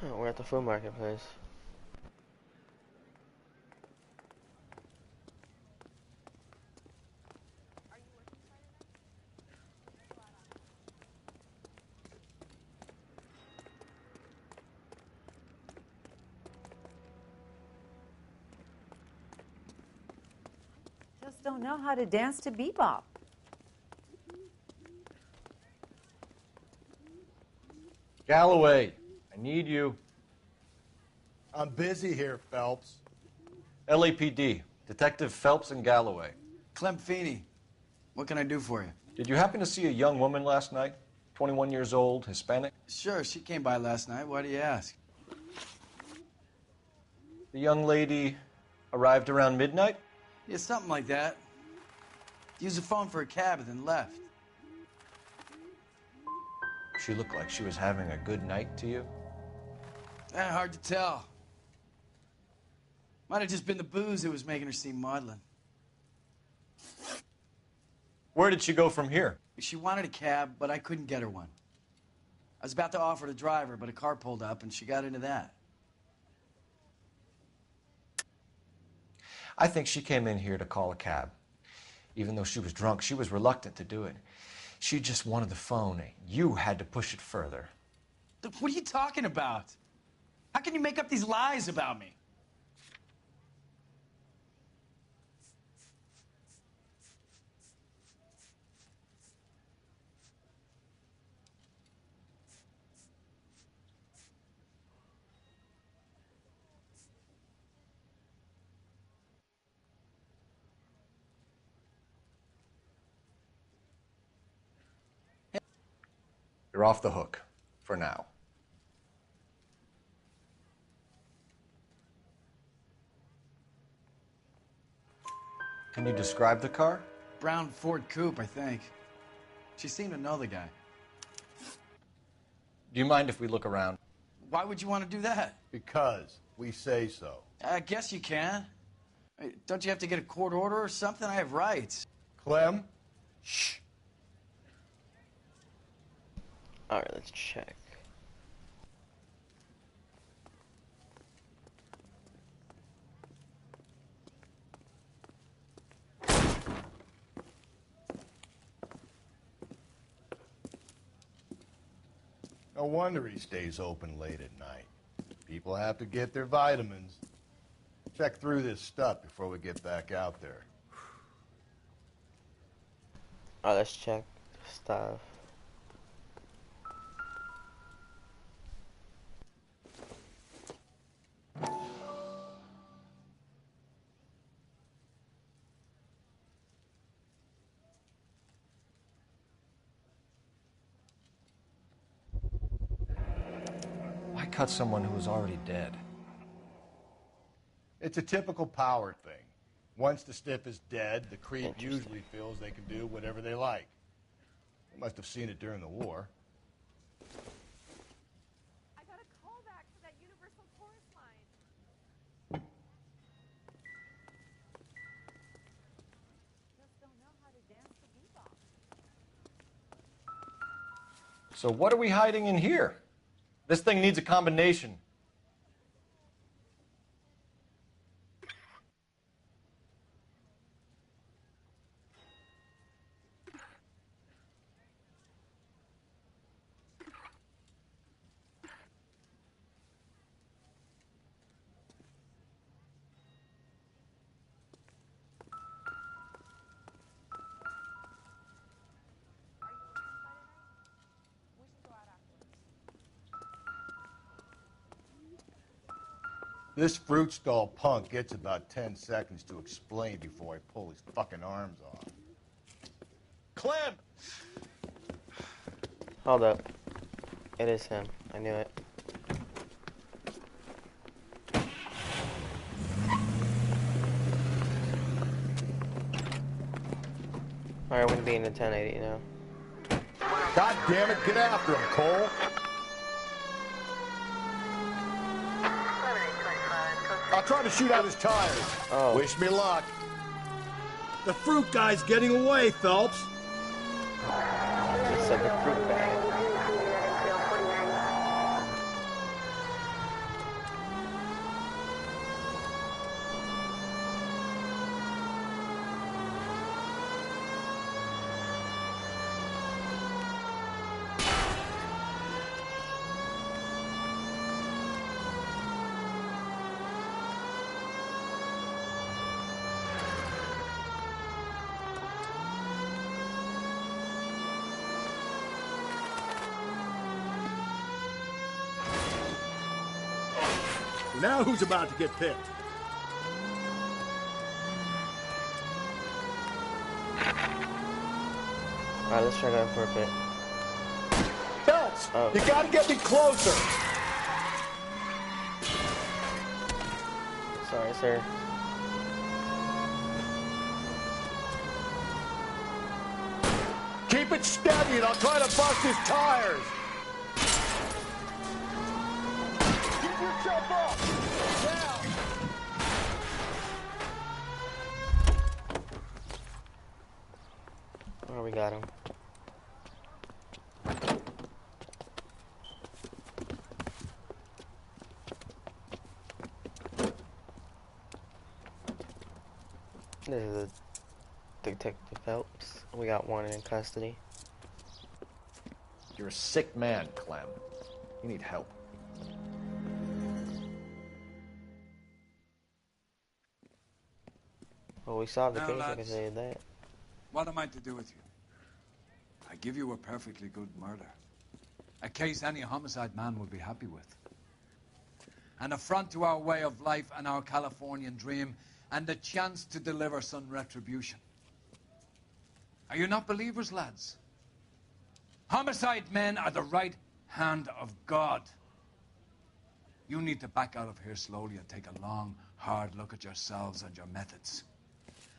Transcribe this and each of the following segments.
Oh, we're at the food marketplace. Just don't know how to dance to bebop. Galloway, I need you. I'm busy here, Phelps. LAPD, Detective Phelps and Galloway. Clem Feeney, what can I do for you? Did you happen to see a young woman last night? 21 years old, Hispanic? Sure, she came by last night. Why do you ask? The young lady arrived around midnight? Yeah, something like that. Used the phone for a cab and then left. She looked like she was having a good night to you? Hard to tell. Might have just been the booze that was making her seem maudlin. Where did she go from here? She wanted a cab, but I couldn't get her one. I was about to offer to drive her, but a car pulled up and she got into that. I think she came in here to call a cab. Even though she was drunk, she was reluctant to do it. She just wanted the phone. You had to push it further. What are you talking about? How can you make up these lies about me? You're off the hook, for now. Can you describe the car? Brown Ford Coupe, I think. She seemed to know the guy. Do you mind if we look around? Why would you want to do that? Because we say so. I guess you can. Don't you have to get a court order or something? I have rights. Clem? Shh. Alright, let's check. No wonder he stays open late at night. People have to get their vitamins. Check through this stuff before we get back out there. Alright, let's check stuff. Why cut someone who was already dead? It's a typical power thing. Once the stiff is dead, the creep usually feels they can do whatever they like. They must have seen it during the war. I got a call back for that Universal Chorus line. Just don't know how to dance to bebop. So what are we hiding in here? This thing needs a combination. This fruit stall punk gets about 10 seconds to explain before I pull his fucking arms off. Clem! Hold up. It is him. I knew it. Alright, we're being a 1080, you know. God damn it, get after him, Cole! I'll try to shoot out his tires. Oh. Wish me luck. The fruit guy's getting away, Phelps. He said the fruit bag. Now who's about to get picked? Alright, let's try that for a bit. Phelps, Oh. you gotta get me closer. Sorry, sir. Keep it steady and I'll try to bust his tires. Give yourself up. Oh, we got him. This is a Detective Phelps. We got one in custody. You're a sick man, Clem. You need help. Well, we solved the Now, case, I can lads. say that. What am I to do with you? I give you a perfectly good murder. A case any homicide man would be happy with. An affront to our way of life and our Californian dream, and a chance to deliver some retribution. Are you not believers, lads? Homicide men are the right hand of God. You need to back out of here slowly and take a long, hard look at yourselves and your methods.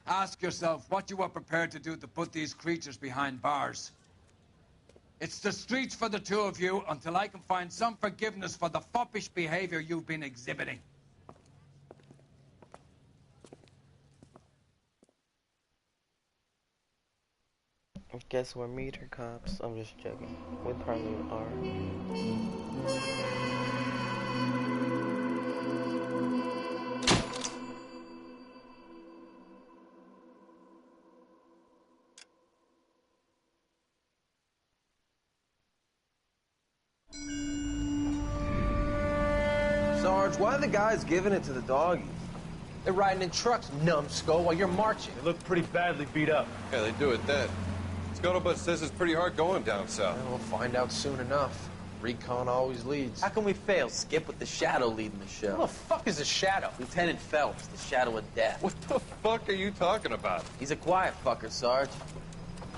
Ask yourself what you are prepared to do to put these creatures behind bars. It's the streets for the two of you until I can find some forgiveness for the foppish behavior you've been exhibiting. I guess we're meter cops. I'm just joking. We probably are. Sarge, why are the guys giving it to the doggies? They're riding in trucks, numbskull, while you're marching. They look pretty badly beat up. Yeah, they do it then. Scuttlebutt says it's pretty hard going down south. Well, we'll find out soon enough. Recon always leads. How can we fail, Skip, with the Shadow leading the show? Who the fuck is a shadow? Lieutenant Phelps, the Shadow of Death. What the fuck are you talking about? He's a quiet fucker, Sarge.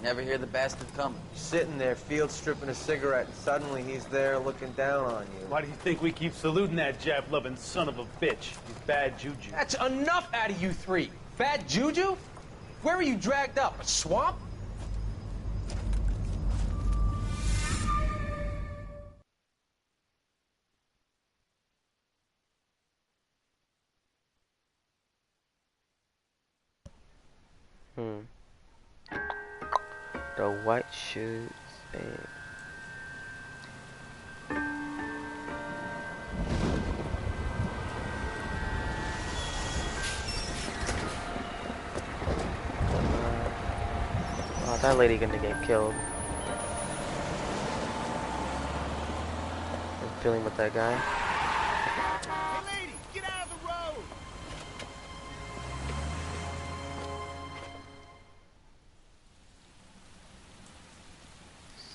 Never hear the bastard coming. Sitting there, field stripping a cigarette, and suddenly he's there looking down on you. Why do you think we keep saluting that Jap-loving son of a bitch? He's bad juju. That's enough out of you three. Bad juju? Where were you dragged up? A swamp? The white shoes. Oh, that lady gonna get killed. I'm feeling with that guy. Hey, lady, get out of the road!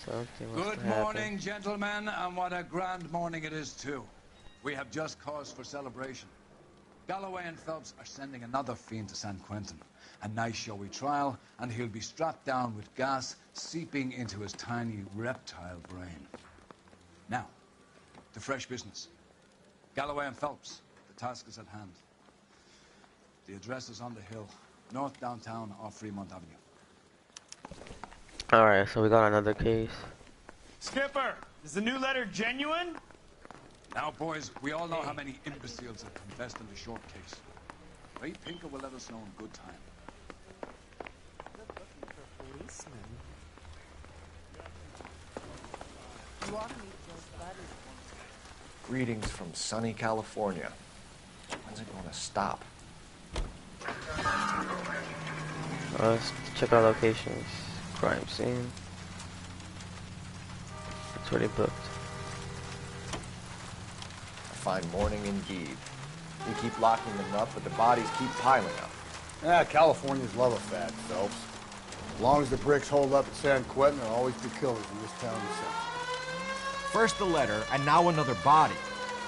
Something must Good have happened. morning, gentlemen, and what a grand morning it is, too. We have just cause for celebration. Galloway and Phelps are sending another fiend to San Quentin. A nice showy trial, and he'll be strapped down with gas seeping into his tiny reptile brain. Now, to fresh business. Galloway and Phelps, the task is at hand. The address is on the hill, north downtown off Fremont Avenue. Alright, so we got another case. Skipper, is the new letter genuine? Now, boys, we all know how many imbeciles have confessed in the short case. Ray Pinker will let us know in good time. Greetings from sunny California. When's it going to stop? Let's check our locations. Crime scene. It's already booked. A fine morning indeed. We keep locking them up, but the bodies keep piling up. Yeah, Californians love a fat, Phelps. As long as the bricks hold up at San Quentin, there'll always be killers in this town and First the letter, and now another body.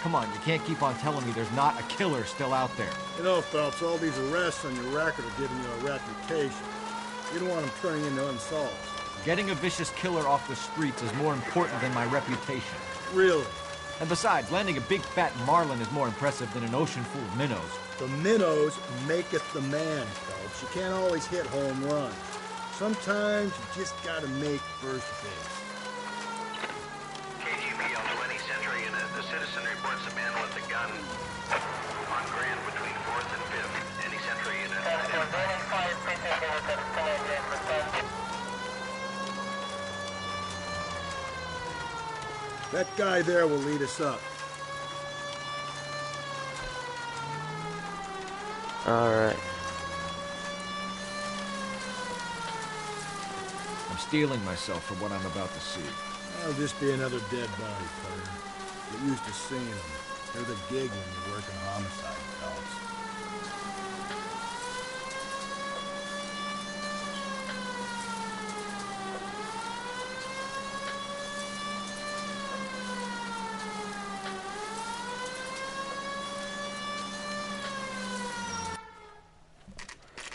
Come on, you can't keep on telling me there's not a killer still out there. You know, Phelps, all these arrests on your record are giving you a reputation. You don't want them turning into unsolved. Getting a vicious killer off the streets is more important than my reputation. Really? And besides, landing a big fat marlin is more impressive than an ocean full of minnows. The minnows maketh the man, Phelps. You can't always hit home runs. Sometimes you just gotta make first base. KGPL 20 Central Unit. The citizen reports a man with a gun on Grand between 4th and 5th. Any Central Unit. That guy there will lead us up. Alright. I'm steeling myself for what I'm about to see. That'll just be another dead body, partner. Get used to seeing them. They're the gig when you work in homicide, Phelps.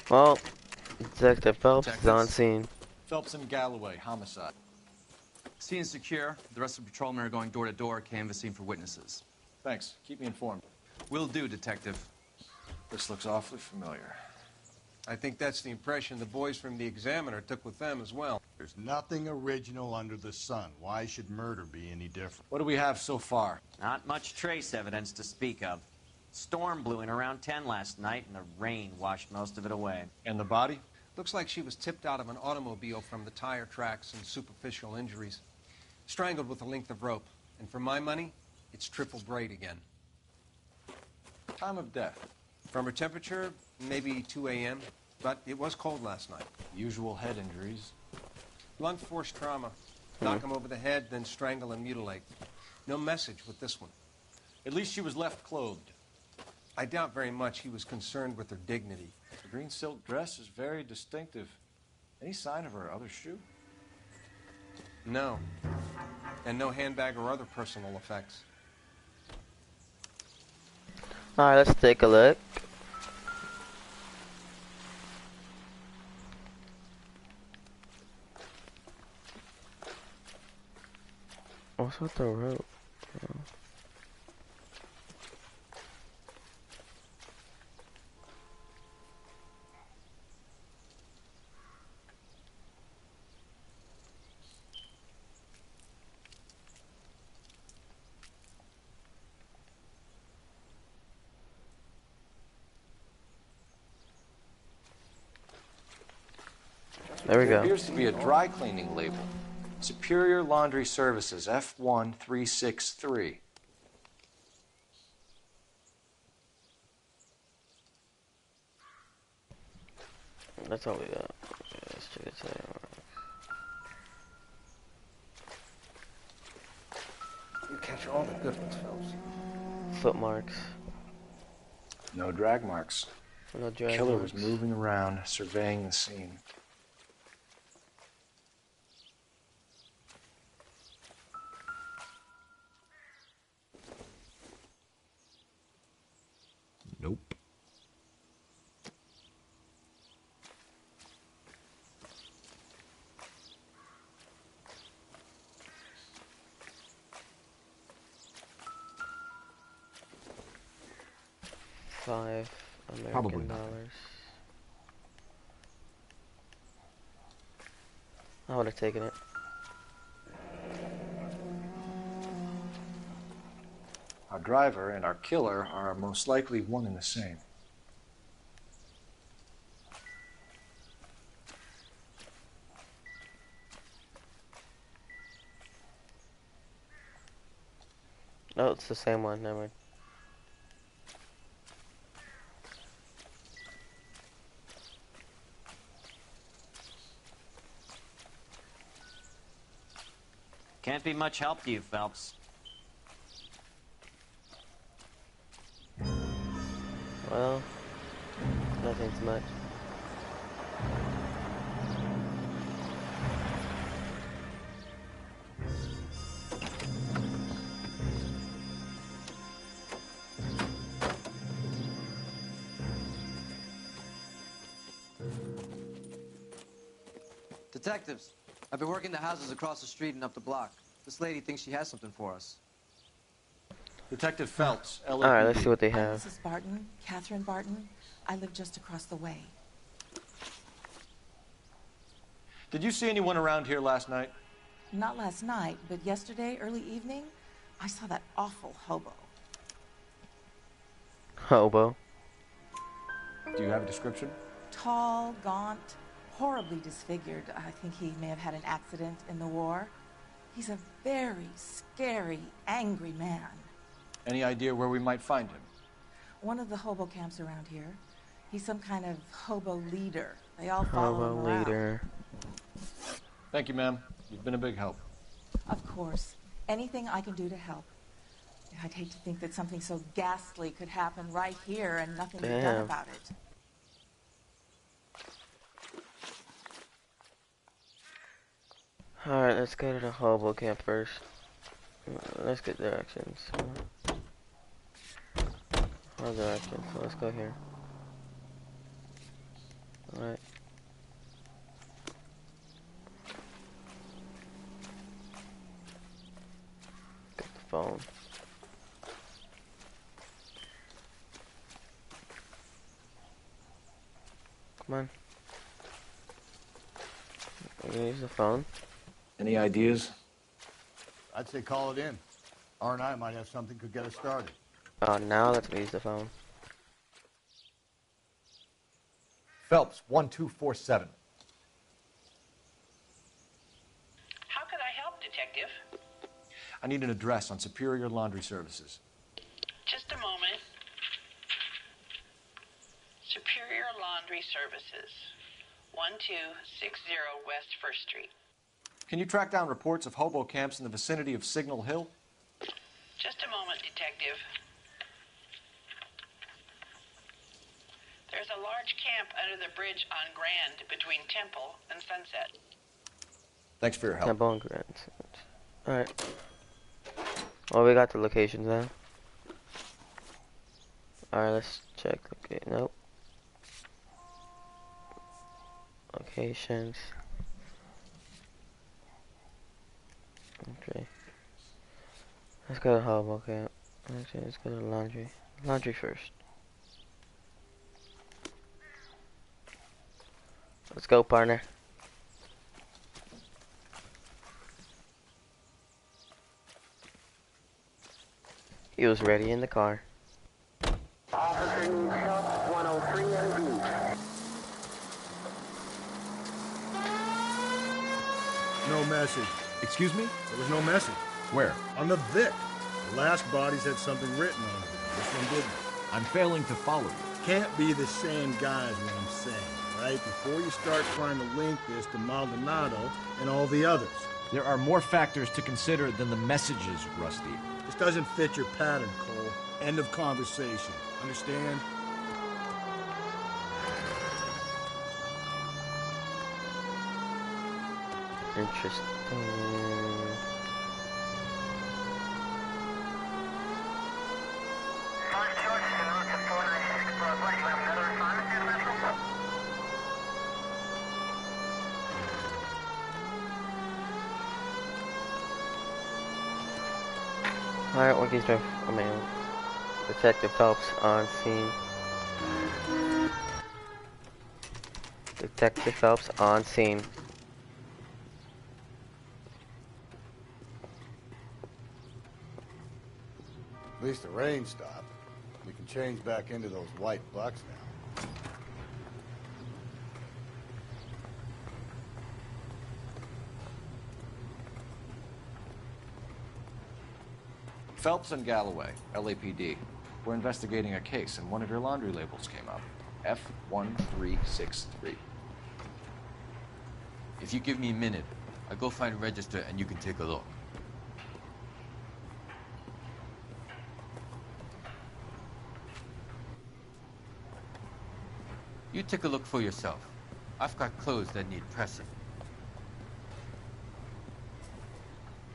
Well, Detective Phelps is on scene. Phelps and Galloway, homicide. Scene secure. The rest of the patrolmen are going door to door, canvassing for witnesses. Thanks. Keep me informed. Will do, Detective. This looks awfully familiar. I think that's the impression the boys from the Examiner took with them as well. There's nothing original under the sun. Why should murder be any different? What do we have so far? Not much trace evidence to speak of. Storm blew in around 10 last night, and the rain washed most of it away. And the body? Looks like she was tipped out of an automobile from the tire tracks and superficial injuries. Strangled with a length of rope. And for my money, it's triple braid again. Time of death? From her temperature, maybe 2 a.m., but it was cold last night. Usual head injuries. Blunt force trauma. Knock him over the head, then strangle and mutilate. No message with this one. At least she was left clothed. I doubt very much he was concerned with her dignity. The green silk dress is very distinctive. Any sign of her other shoe? No. And no handbag or other personal effects. Alright, let's take a look. What's with the rope? Oh. There we go. There appears to be a dry cleaning label. Superior Laundry Services, F1363. That's all we got. Okay, let's check it out. You catch all the good ones, Phelps. Foot marks. No drag marks. No drag Killer marks. was moving around, surveying the scene. Nope. $5 Probably American not. dollars. I would have taken it. Our driver and our killer are most likely one and the same. No, it's the same one. Never mind. Can't be much help to you, Phelps. Well, nothing's much. Detectives, I've been working the houses across the street and up the block. This lady thinks she has something for us. Detective Phelps, LAPD. Alright, let's see what they I'm have. Mrs. Barton, Catherine Barton. I live just across the way. Did you see anyone around here last night? Not last night, but yesterday, early evening, I saw that awful hobo. Hobo. Do you have a description? Tall, gaunt, horribly disfigured. I think he may have had an accident in the war. He's a very scary, angry man. Any idea where we might find him? One of the hobo camps around here. He's some kind of hobo leader. They all follow him Hobo around. leader. Thank you, ma'am. You've been a big help. Of course. Anything I can do to help. I'd hate to think that something so ghastly could happen right here and nothing be done Damn. about it. Alright, let's go to the hobo camp first. Let's get directions. All directions, so let's go here. Alright. Get the phone. Come on. Use the phone. Any ideas? I'd say call it in. R&I might have something could get us started. Oh, now let's use the phone. Phelps, 1247. How can I help, Detective? I need an address on Superior Laundry Services. Just a moment. Superior Laundry Services, 1260 West 1st Street. Can you track down reports of hobo camps in the vicinity of Signal Hill? Just a moment, Detective. There's a large camp under the bridge on Grand between Temple and Sunset. Thanks for your help. Temple and Grand. Alright. Well, we got the locations now. Alright, let's check. Okay, nope. Locations. Okay. Let's go to hobo camp. Actually, let's go to laundry. Laundry first. Let's go, partner. He was ready in the car. Officer needs help, 103 MD. No message. Excuse me? There was no message. Where? On the Vic. The last bodies had something written on it. This one didn't. I'm failing to follow you. Can't be the same guy is what I'm saying, right? Before you start trying to link this to Maldonado and all the others. There are more factors to consider than the messages, Rusty. This doesn't fit your pattern, Cole. End of conversation. Understand? Interesting. Alright, what keys drive? I mean, Detective Phelps on scene. Detective Phelps on scene. At least the rain stopped. We can change back into those white bucks now. Phelps and Galloway, LAPD. We're investigating a case, and one of your laundry labels came up. F1363. If you give me a minute, I'll go find a register and you can take a look. You take a look for yourself. I've got clothes that need pressing.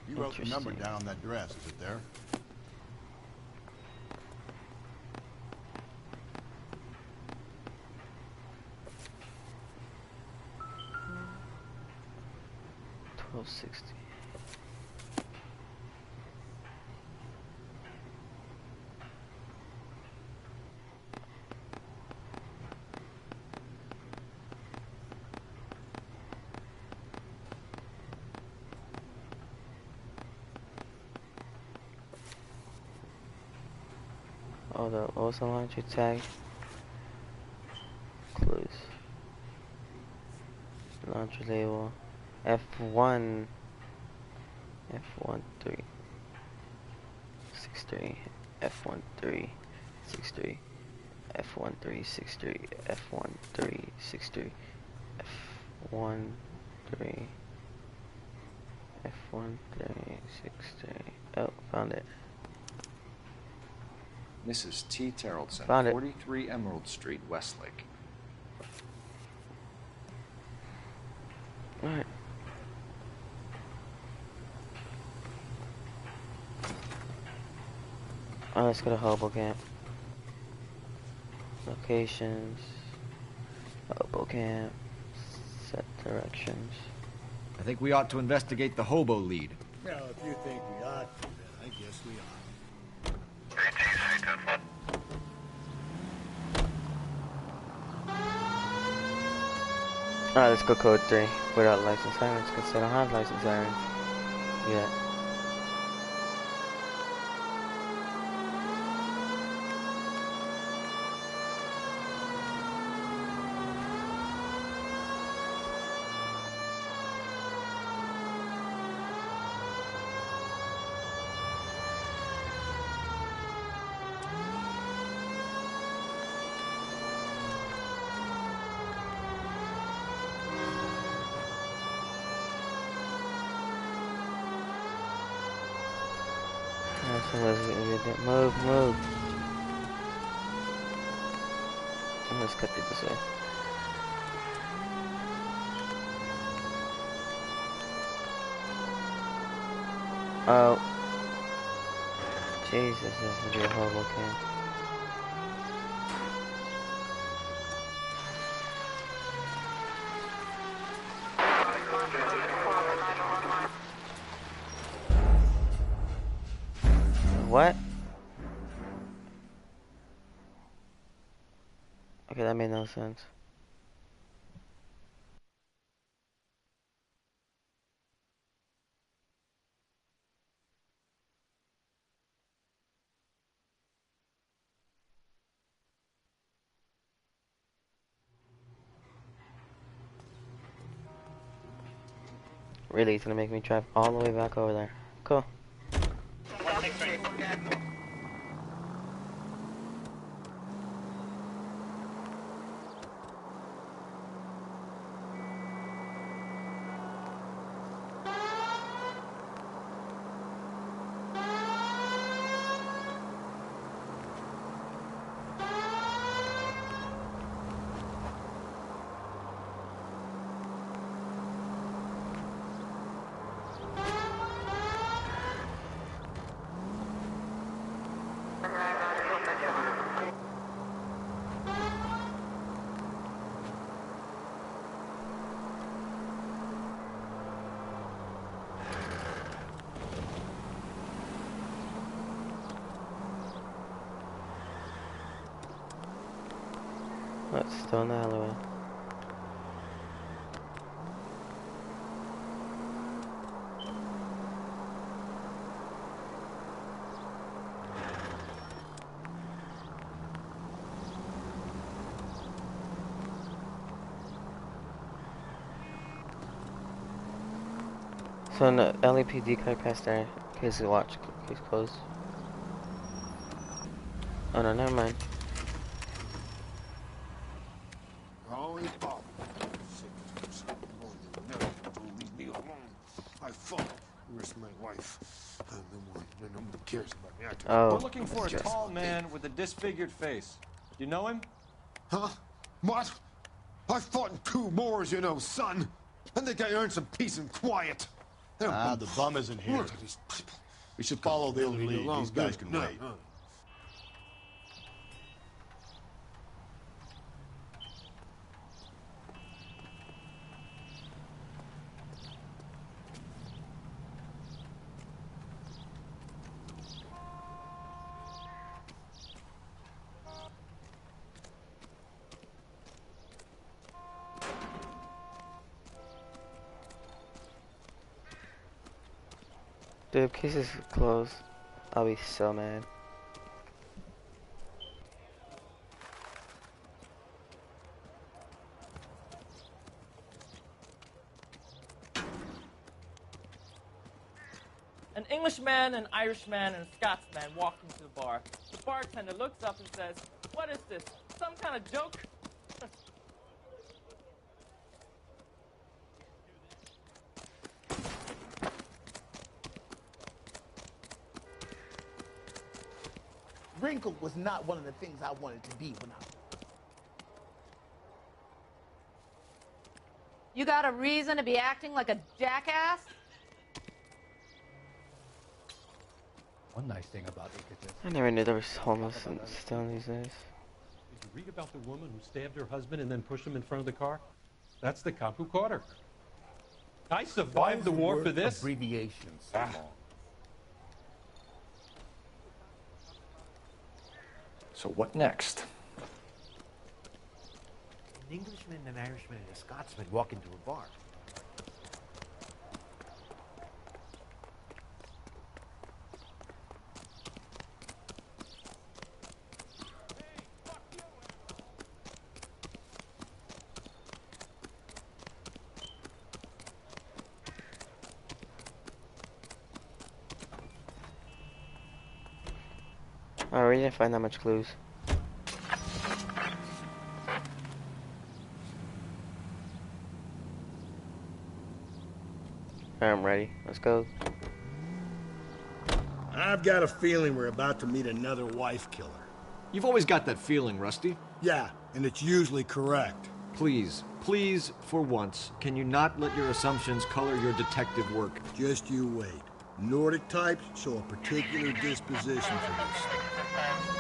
You wrote the number down on that dress, is it there? Oh, 60. Oh, the also launcher tag. Clues. Launcher label. F1. F1 3. 63. F1 3. 63. F1 3 63. F1 3 63. F1 3. F1 3 63. Oh, found it. Mrs. T. Tarleton, Found it. 43 Emerald Street, Westlake. Alright. Oh, let's go to Hobo Camp. Locations. Hobo Camp. Set directions. I think we ought to investigate the hobo lead. Well, if you think we ought to, then I guess we ought. Alright, let's go code 3. Without license sirens, because they don't have license sirens yet. Move. Let's cut it this way. Oh. Jesus, this is a Hobo Camp. What? Okay, that made no sense. Really, it's gonna make me drive all the way back over there. Cool. Let's still in the alleyway. So no LAPD car passed there. Case watch, case closed. Oh no, never mind. Growing up, never leave me alone. I fought, risked my life. Nobody cares about me. Oh, We're looking for a tall man with a disfigured face. You know him? Huh? What? I fought in 2 wars, you know, son. I think I earned some peace and quiet. The bum isn't here. We should follow their lead. These guys can wait. Dude, case is closed. I'll be so mad. An Englishman, an Irishman, and a Scotsman walked into the bar. The bartender looks up and says, "What is this? Some kind of joke?" Wrinkle was not one of the things I wanted to be when I... You got a reason to be acting like a jackass? One nice thing about it. I never knew there was homeless still these days. Did you read about the woman who stabbed her husband and then pushed him in front of the car? That's the cop who caught her. I survived the war for this. Abbreviations. So what next? An Englishman, an Irishman, and a Scotsman walk into a bar. Oh, we didn't find that much clues. I'm ready. Let's go. I've got a feeling we're about to meet another wife killer. You've always got that feeling, Rusty. Yeah, and it's usually correct. Please, please, for once, can you not let your assumptions color your detective work? Just you wait. Nordic types show a particular disposition for this stuff.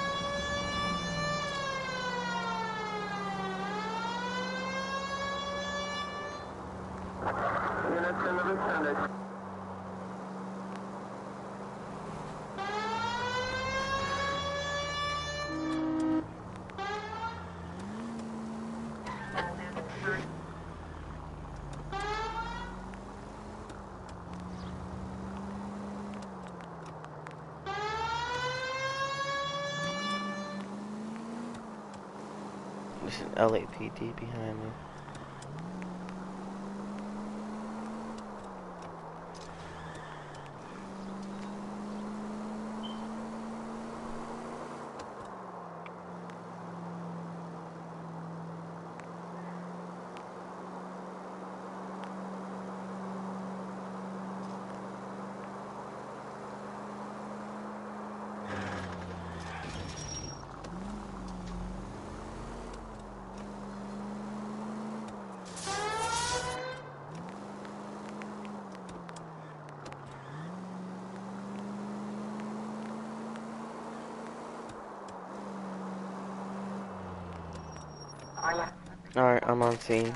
There's an LAPD behind me. Alright, I'm on scene.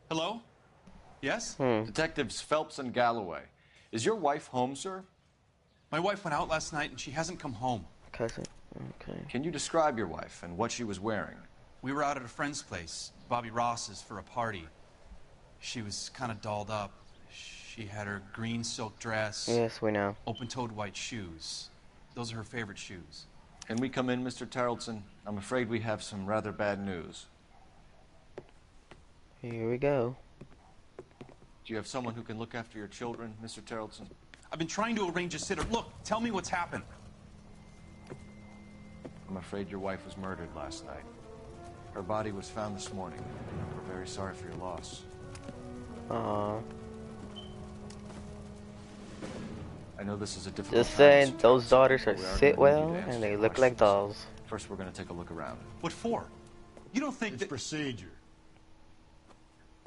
Hello? Yes? Detectives Phelps and Galloway. Is your wife home, sir? My wife went out last night and she hasn't come home. Cousin. Okay. Can you describe your wife and what she was wearing? We were out at a friend's place, Bobby Ross's, for a party. She was kind of dolled up. She had her green silk dress. Yes, we know. Open-toed white shoes. Those are her favorite shoes. Can we come in, Mr. Tarleton? I'm afraid we have some rather bad news. Here we go. Do you have someone who can look after your children, Mr. Tarleton? I've been trying to arrange a sitter. Look, tell me what's happened. I'm afraid your wife was murdered last night. Her body was found this morning. We're very sorry for your loss. Aww. I know this is a difficult Just time, saying, Mr. those daughters Tarleton, are but we sit gonna need well you to answer and they some look like questions. dolls. First, we're going to take a look around. What for? You don't think It's that... procedure.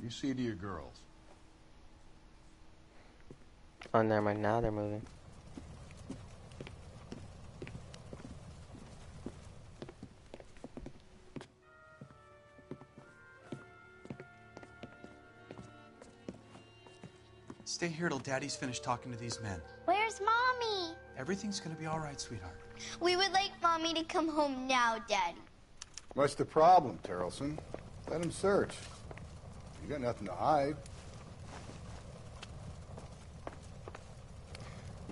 You see to your girls. Oh, never mind. Now they're moving. Stay here till Daddy's finished talking to these men. Where's Mommy? Everything's gonna be all right, sweetheart. We would like Mommy to come home now, Daddy. What's the problem, Tarleton? Let him search. You got nothing to hide.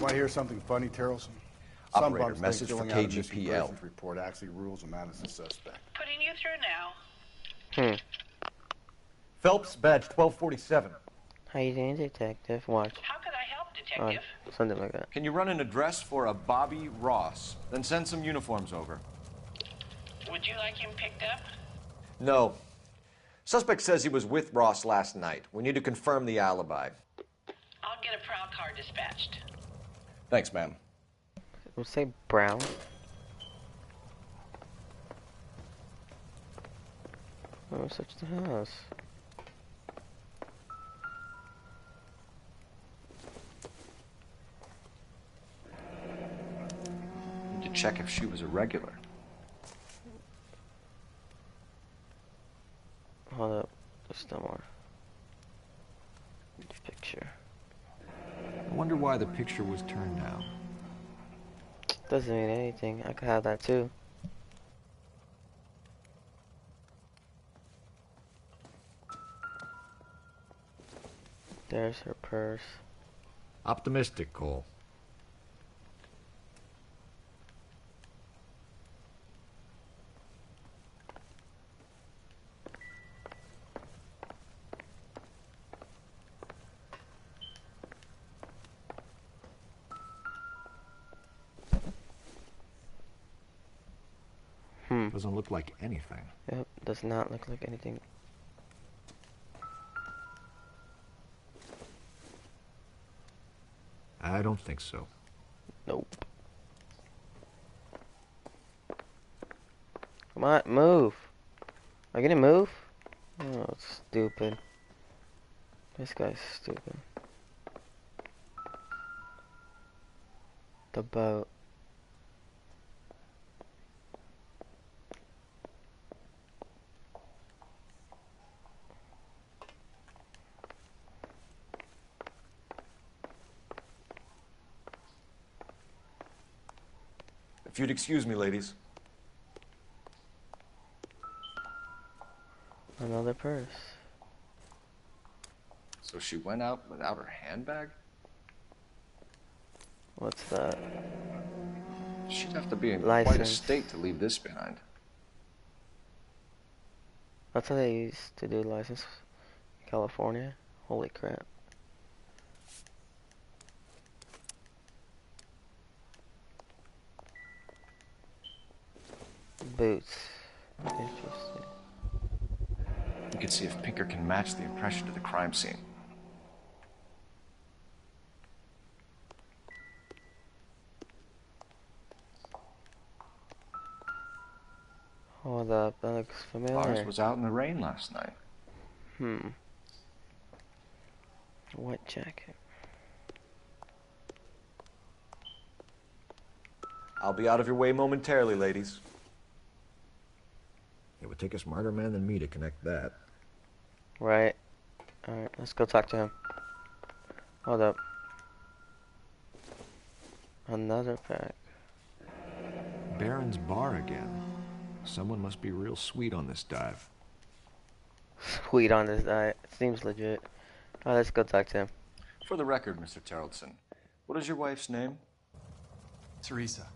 Want to hear something funny, Tarleton? Some Operator, bums think message for filling out a missing KGPL. persons report actually rules him out as a suspect. Putting you through now. Phelps, badge 1247. How you doing, detective? Watch. How could I help, Detective? Something like that. Can you run an address for a Bobby Ross? Then send some uniforms over. Would you like him picked up? No. Suspect says he was with Ross last night. We need to confirm the alibi. I'll get a prowl car dispatched. Thanks, ma'am. We'll say brown. Oh, search the house. Need to check if she was a regular. Hold up. There's still more. Picture. I wonder why the picture was turned down. Doesn't mean anything. I could have that too. There's her purse. Optimistic, Cole. Doesn't look like anything. Yep, does not look like anything. I don't think so. Nope. Come on, move. Are you gonna move? Oh, it's stupid. This guy's stupid. The boat. If you'd excuse me, ladies. Another purse. So she went out without her handbag? What's that? She'd have to be in License. quite a state to leave this behind. That's how they used to do license in California. Holy crap. Boots. Interesting. You can see if Pinker can match the impression to the crime scene. Hold up, that looks familiar. Lars was out in the rain last night. Wet jacket. I'll be out of your way momentarily, ladies. It would take a smarter man than me to connect that. Right. Alright, let's go talk to him. Hold up. Another pack. Baron's bar again. Someone must be real sweet on this dive. Sweet on this diet. Seems legit. Alright, let's go talk to him. For the record, Mr. Tarleton, what is your wife's name? Teresa.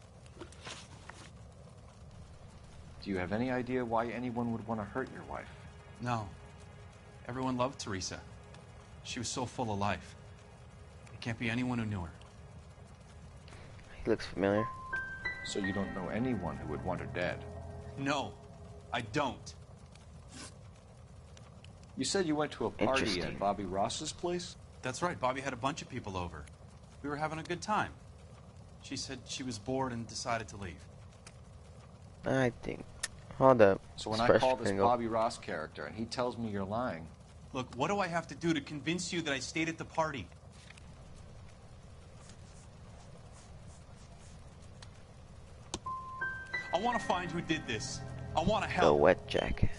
Do you have any idea why anyone would want to hurt your wife? No. Everyone loved Teresa. She was so full of life. It can't be anyone who knew her. He looks familiar. So you don't know anyone who would want her dead? No, I don't. You said you went to a party at Bobby Ross's place? That's right. Bobby had a bunch of people over. We were having a good time. She said she was bored and decided to leave. I think. Hold up. So when I call this Bobby Ross character and he tells me you're lying... Look, what do I have to do to convince you that I stayed at the party? I want to find who did this. I want to help. The wet jacket.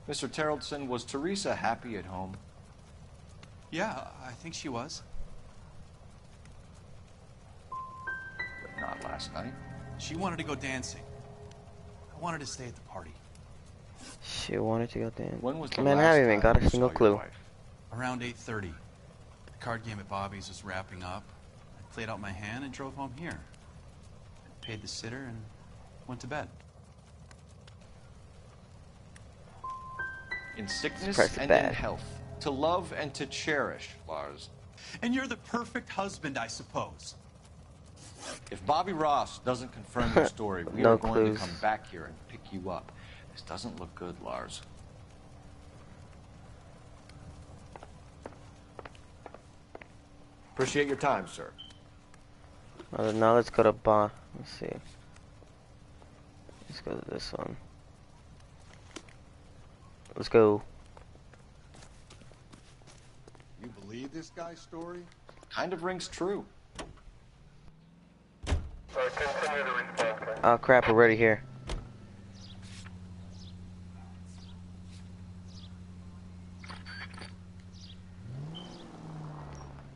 Mr. Tarleton, was Teresa happy at home? Yeah, I think she was. But not last night. She wanted to go dancing. I wanted to stay at the party. She wanted to go dance. When was the Man, I last haven't even time got you a single saw your clue. wife? Around 8:30. The card game at Bobby's was wrapping up. I played out my hand and drove home here. I paid the sitter and went to bed. In sickness Surprised and bad. in health. To love and to cherish, Lars. And you're the perfect husband, I suppose. If Bobby Ross doesn't confirm your story, we No are going clues. to come back here and pick you up. This doesn't look good, Lars. Appreciate your time, sir. Now let's go to Let's see. Let's go to this one. Let's go. You believe this guy's story? Kind of rings true. Oh crap, we're already here.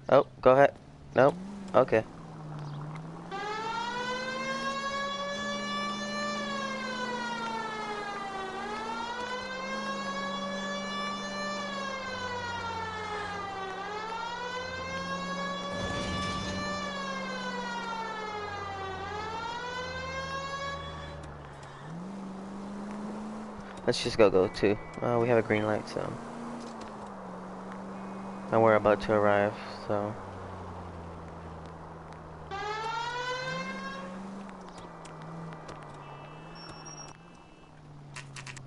Oh, go ahead. Nope. Okay. Let's just go to. We have a green light, so. And we're about to arrive, so.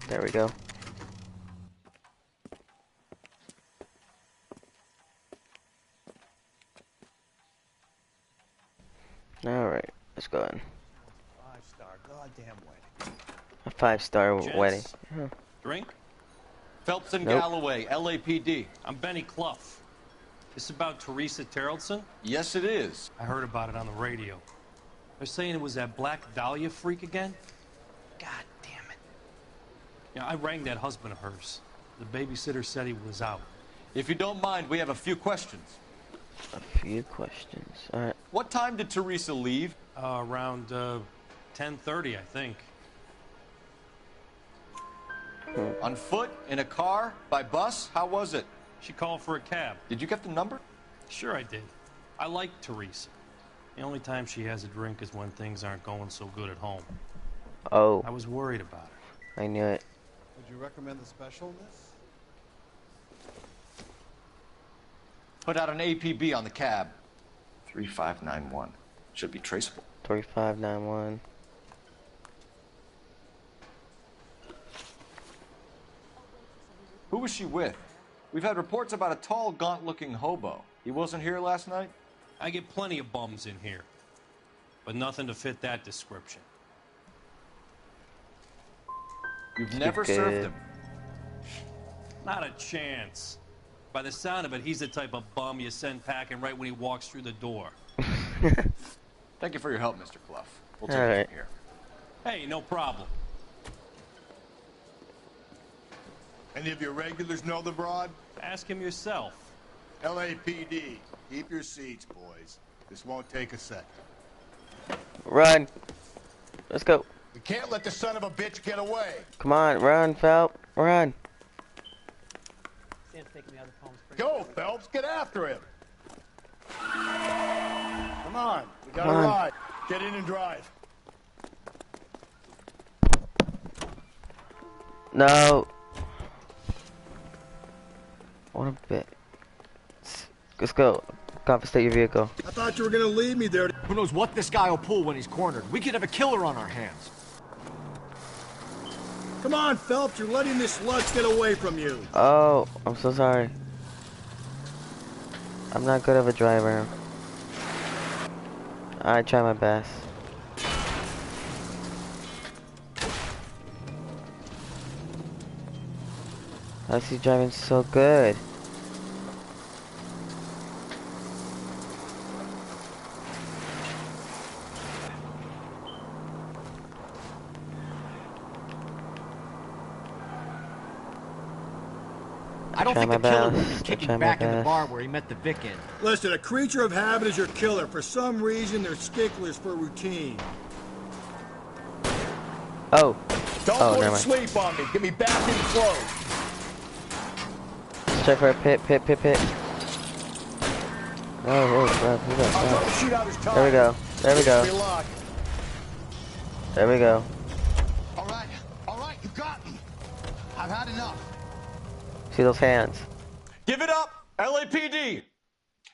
There we go. Alright, let's go in. 5-star goddamn wedding. A 5-star Gents, wedding. Huh. Drink? Phelps and Nope. Galloway, LAPD. I'm Benny Clough. This about Teresa Tarleton? Yes, it is. I heard about it on the radio. They're saying it was that Black Dahlia freak again? God damn it. Yeah, I rang that husband of hers. The babysitter said he was out. If you don't mind, we have a few questions. A few questions. Alright. What time did Teresa leave? Around 10:30, I think. On foot? In a car? By bus? How was it? She called for a cab. Did you get the number? Sure I did. I like Teresa. The only time she has a drink is when things aren't going so good at home. Oh. I was worried about her. I knew it. Would you recommend the special in this? Put out an APB on the cab. 3591. Should be traceable. 3591. Who was she with? We've had reports about a tall, gaunt-looking hobo. He wasn't here last night? I get plenty of bums in here, but nothing to fit that description. You've never served good. him. Not a chance. By the sound of it, he's the type of bum you send packing right when he walks through the door. Thank you for your help, Mr. Clough. We'll take All it right. from here. Hey, no problem. Any of your regulars know the broad? Ask him yourself. LAPD. Keep your seats, boys. This won't take a second. Run. Let's go. We can't let the son of a bitch get away. Come on, run, Phelps. Run. Go, Phelps. Get after him. Come on. We got Come a on. ride. Get in and drive. No. What a bit. Let's go. Confiscate your vehicle. I thought you were gonna leave me there. Who knows what this guy will pull when he's cornered? We could have a killer on our hands. Come on, Phelps, you're letting this lutz get away from you. Oh, I'm so sorry. I'm not good of a driver. I try my best. How's he driving so good? I don't Try think my the killer would best. be kicking Try my back in the best. bar where he met the Vic in. Listen, a creature of habit is your killer. For some reason, they're sticklers for routine. Oh. Don't Oh, put never mind. sleep on me. Get me back in close. Check for a pit. Oh, crap. We got I'll try to crap. shoot out his tires. There we go. There we go. Be luck. There we go. All right, you got me. I've had enough. See those hands? Give it up, LAPD.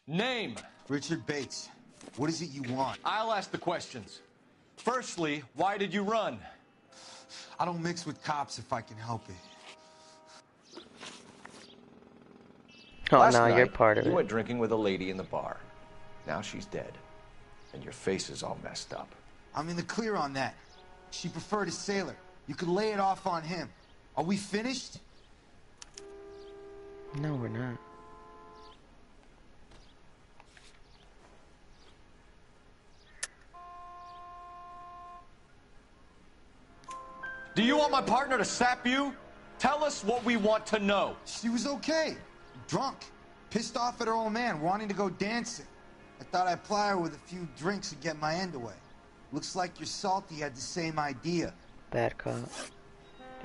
Name. Richard Bates. What is it you want? I'll ask the questions. Firstly, why did you run? I don't mix with cops if I can help it. Oh, Last no, night, you're part of you it. went drinking with a lady in the bar. Now she's dead. And your face is all messed up. I'm in the clear on that. She preferred a sailor. You could lay it off on him. Are we finished? No, we're not. Do you want my partner to sap you? Tell us what we want to know. She was okay. Drunk. Pissed off at her old man, wanting to go dancing. I thought I'd ply her with a few drinks and get my end away. Looks like your salty had the same idea. Bad cop.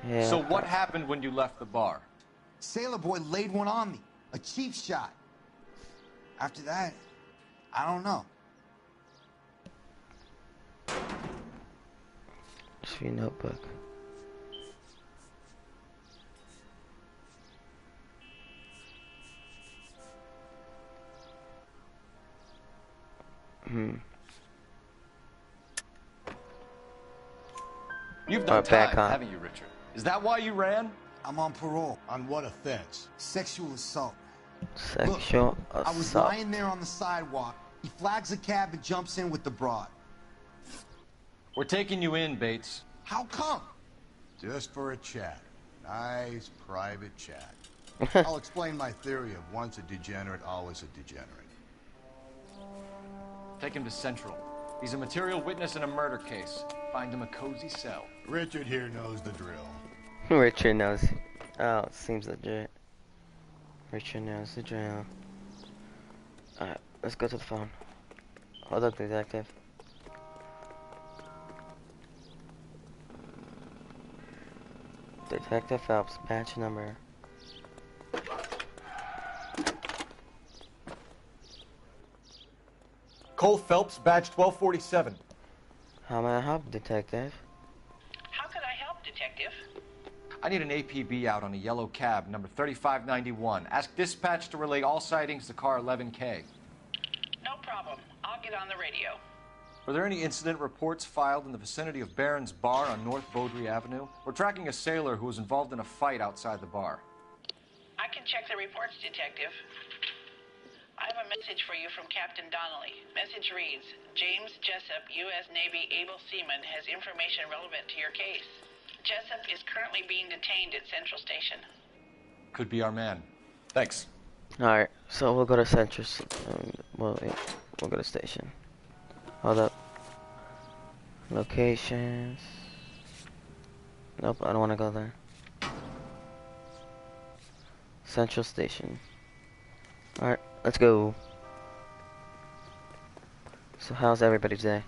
Yeah. So what happened when you left the bar? Sailor boy laid one on me. A cheap shot. After that, I don't know. Just your notebook. You've done back time, on. haven't you, Richard? Is that why you ran? I'm on parole. On what offense? Sexual assault. Sexual I was assault. lying there on the sidewalk. He flags a cab and jumps in with the broad. We're taking you in, Bates. How come? Just for a chat. Nice private chat. I'll explain my theory of once a degenerate, always a degenerate. Take him to Central. He's a material witness in a murder case. Find him a cozy cell. Richard here knows the drill. Richard knows. Oh, it seems legit. Richard knows the drill. Alright, let's go to the phone. Hold up, detective. Detective Phelps, batch number. Cole Phelps, badge 1247. How may I help, detective? How can I help, Detective? I need an APB out on a yellow cab, number 3591. Ask dispatch to relay all sightings to car 11K. No problem. I'll get on the radio. Were there any incident reports filed in the vicinity of Barron's Bar on North Beaudry Avenue? We're tracking a sailor who was involved in a fight outside the bar. I can check the reports, Detective. I have a message for you from Captain Donnelly. Message reads, James Jessup, U.S. Navy able seaman, has information relevant to your case. Jessup is currently being detained at Central Station. Could be our man. Thanks. Alright, so we'll go to Central. We'll go to station. Hold up. Locations. Nope, I don't want to go there. Central Station. Alright, let's go. So how's everybody's day?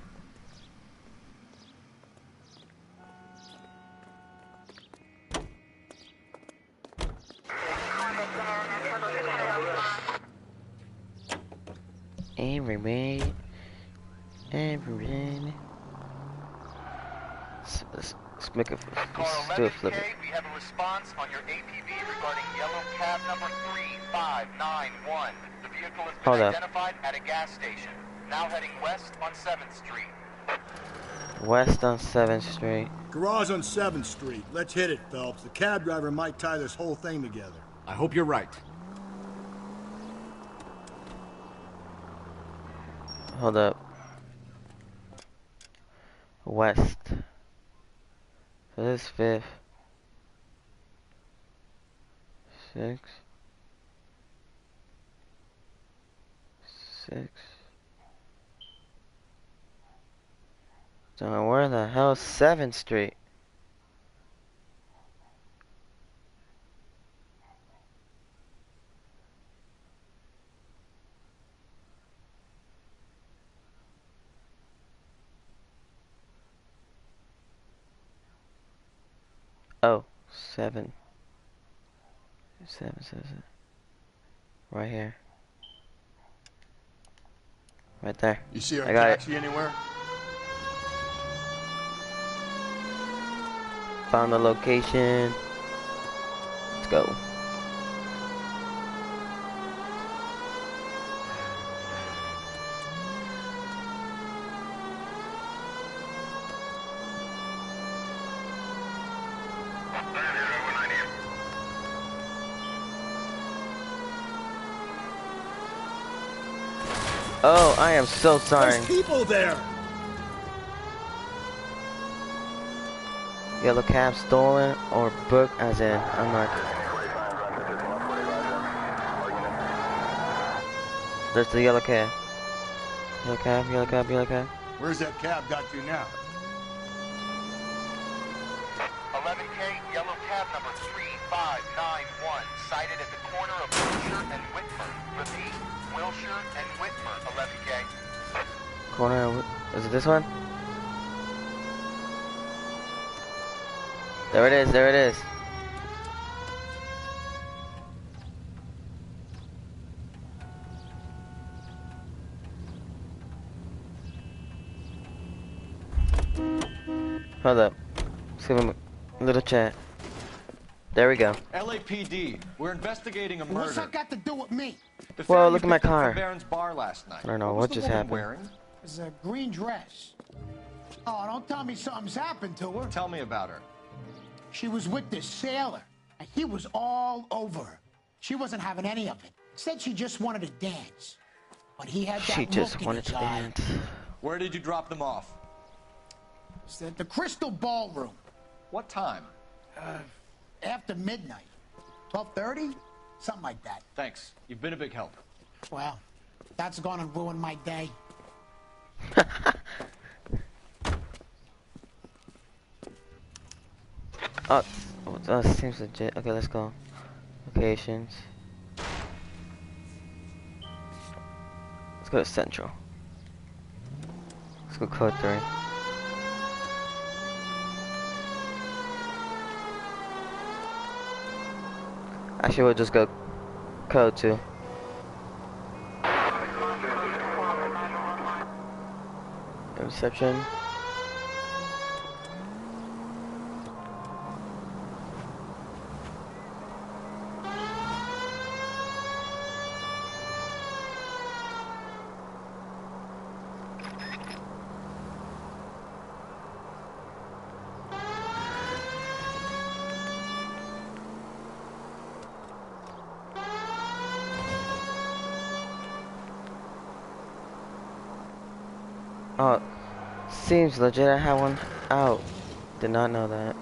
Everybody. Let's make a do a flip it. We have a response on your APB regarding yellow cab number 3591. The vehicle has been Hold up. identified at a gas station. Now heading west on 7th Street. West on 7th Street. Garage on 7th Street. Let's hit it, Phelps. The cab driver might tie this whole thing together. I hope you're right. Hold up. West. So this is 5th. 6. 6. Don't know where the hell is 7th Street. Oh, 7. 7 says it. Right here. Right there. You see our I got taxi it. anywhere? Found the location. Let's go. Oh, I am so sorry. There's people there. Yellow cab stolen or booked as in unmarked. There's the yellow cab. Yellow cab, yellow cab, yellow cab. Where's that cab got to now? 11K, yellow cab number 3591, sighted at the corner of Wilshire and Whitmer. Repeat, Wilshire and Whitmer, 11K. Corner, is it this one? There it is, there it is. Hold up. Let's give him a little chat. There we go. LAPD, we're investigating a murder. What's that got to do with me? The Whoa, fare look you at my picked up car. from Barron's bar last night. I don't know what what was just the woman happened. wearing? It's a green dress. Oh, don't tell me something's happened to her. Tell me about her. She was with this sailor, and he was all over her. She wasn't having any of it. Said she just wanted to dance. But he had that She just look in wanted his to eye. dance. Where did you drop them off? It's at the Crystal Ballroom. What time? After midnight. 12:30? Something like that. Thanks. You've been a big help. Well, that's gonna ruin my day. Oh, seems legit. Okay, let's go. Locations. Let's go to Central. Let's go code 3. Actually, we'll just go code 2. Reception. Oh, seems legit. I have one out. Did not know that.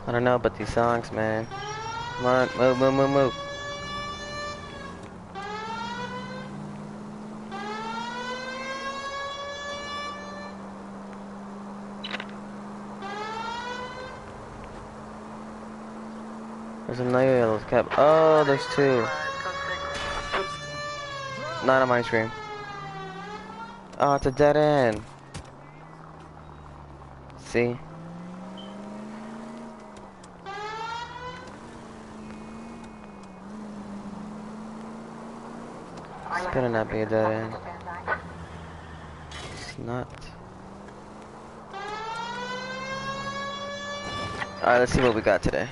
I don't know about these songs, man. Come on, move, move, move, move. There's another yellow cap. Oh, there's 2. Not on my screen. Oh, it's a dead end. See? It's better not be a dead end. It's not. Alright, let's see what we got today.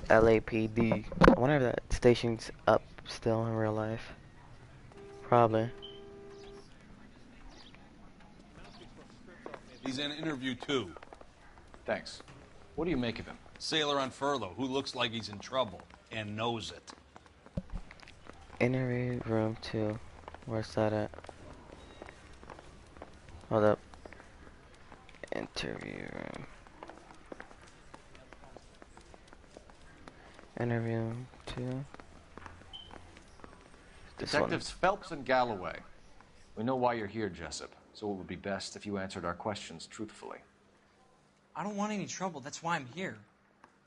LAPD. I wonder if that station's up still in real life. Probably. He's in interview 2. Thanks. What do you make of him? Sailor on furlough who looks like he's in trouble and knows it. Interview room 2. Where's that at? Hold up. Interview room. Interview 2. Detectives Phelps and Galloway. We know why you're here, Jessup, so it would be best if you answered our questions truthfully. I don't want any trouble. That's why I'm here.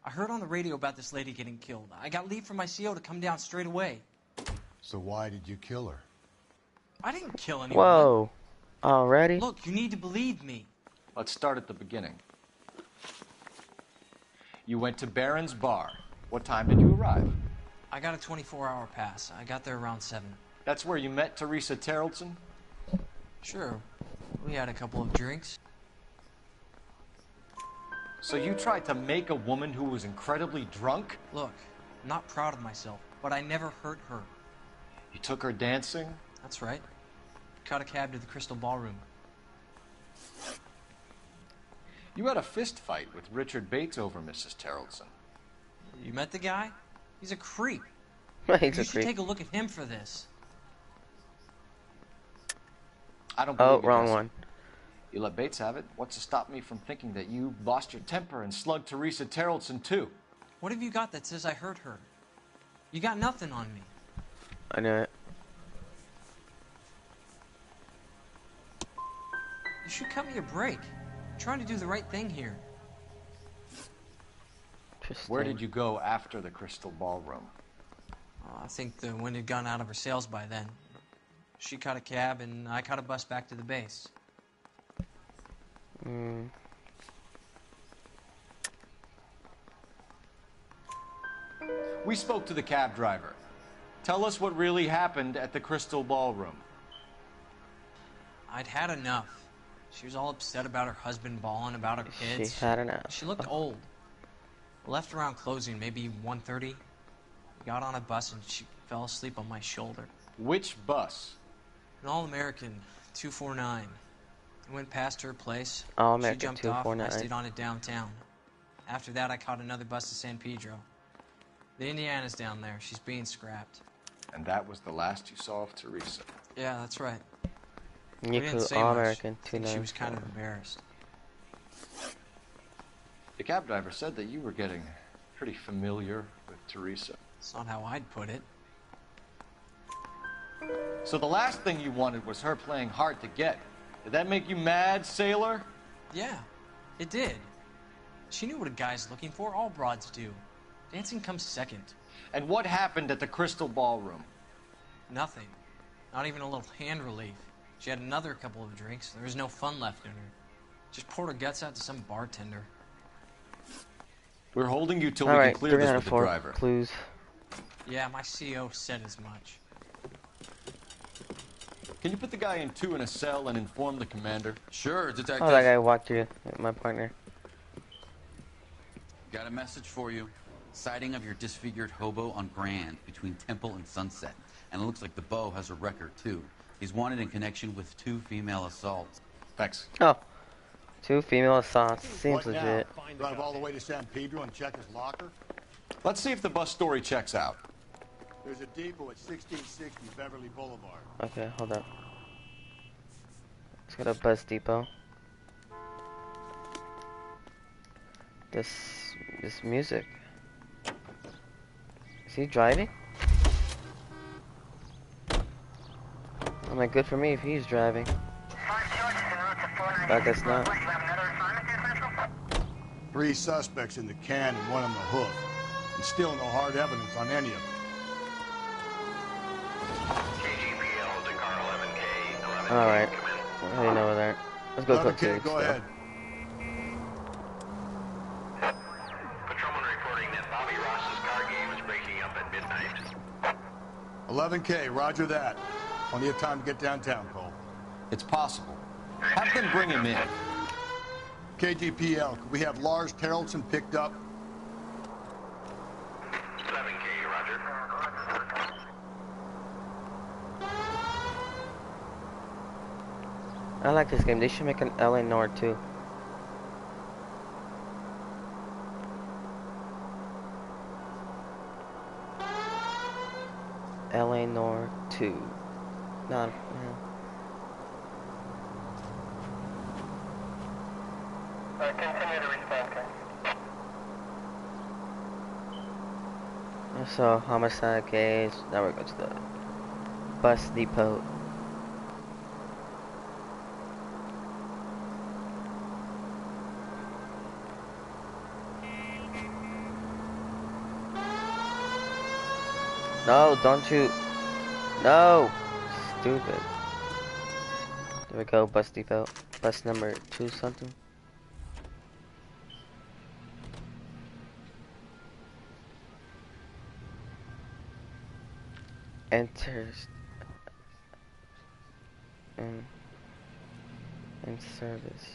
I heard on the radio about this lady getting killed. I got leave from my CO to come down straight away. So why did you kill her? I didn't kill anyone. Whoa. Already? Look, you need to believe me. Let's start at the beginning. You went to Barron's Bar. What time did you arrive? I got a 24-hour pass. I got there around 7. That's where you met Teresa Tarleton? Sure. We had a couple of drinks. So you tried to make a woman who was incredibly drunk? Look, I'm not proud of myself, but I never hurt her. You took her dancing? That's right. Caught a cab to the Crystal Ballroom. You had a fist fight with Richard Bates over Mrs. Tarleton. You met the guy? He's a creep. He's you a should creep. take a look at him for this. I don't believe you, wrong Jesse. one. You let Bates have it. What's to stop me from thinking that you lost your temper and slugged Teresa Tarleton too? What have you got that says I hurt her? You got nothing on me. I knew it. You should cut me a break. I'm trying to do the right thing here. Where did you go after the Crystal Ballroom? I think the wind had gone out of her sails by then. She caught a cab, and I caught a bus back to the base. We spoke to the cab driver. Tell us what really happened at the Crystal Ballroom. I'd had enough. She was all upset about her husband bawling about her kids. She had enough. She looked old. Left around closing, maybe 1:30. Got on a bus and she fell asleep on my shoulder. Which bus? An All-American 249. I went past her place. All-American She jumped off and I 249. stayed on it downtown. After that, I caught another bus to San Pedro. The Indiana's down there. She's being scrapped. And that was the last you saw of Teresa. Yeah, that's right. You We didn't could say All-American much. I think she was 294. kind of embarrassed. The cab driver said that you were getting pretty familiar with Teresa. It's not how I'd put it. So the last thing you wanted was her playing hard to get. Did that make you mad, sailor? Yeah, it did. She knew what a guy's looking for. All broads do. Dancing comes second. And what happened at the Crystal Ballroom? Nothing. Not even a little hand relief. She had another couple of drinks. There was no fun left in her. Just poured her guts out to some bartender. We're holding you till All we right, can clear 3 this out with of the 4 driver. clues. Yeah, my CO said as much. Can you put the guy in 2 in a cell and inform the commander? Sure, detective. Oh, that guy walked you, my partner. Got a message for you. Sighting of your disfigured hobo on Grand between Temple and Sunset. And it looks like the Beau has a record, too. He's wanted in connection with 2 female assaults. Thanks. Oh. 2 female assaults. Seems What now? legit. Drive all the way to San Pedro and check his locker? Let's see if the bus story checks out. There's a depot at 1660 Beverly Boulevard. Okay, hold up. Let's go to bus depot. This music. Is he driving? Oh my, good for me if he's driving. I guess not. 3 suspects in the can and 1 on the hoof. And still no hard evidence on any of them. Alright. I didn't know that. Let's go quick 11K, go ahead. Patrolman reporting that Bobby Ross's car game is breaking up at midnight. 11K, roger that. Plenty of time to get downtown, Cole. It's possible. Have them bring him in. KGPL, could we have Lars Tarleton picked up? 7K, roger. I like this game. They should make an LA Noire too. LA Noire 2. Not. Continue to respond, So, homicide case. Now we're going to the bus depot. No, don't you. No! Stupid. There we go, bus depot. Bus number 2 something. Enters in service.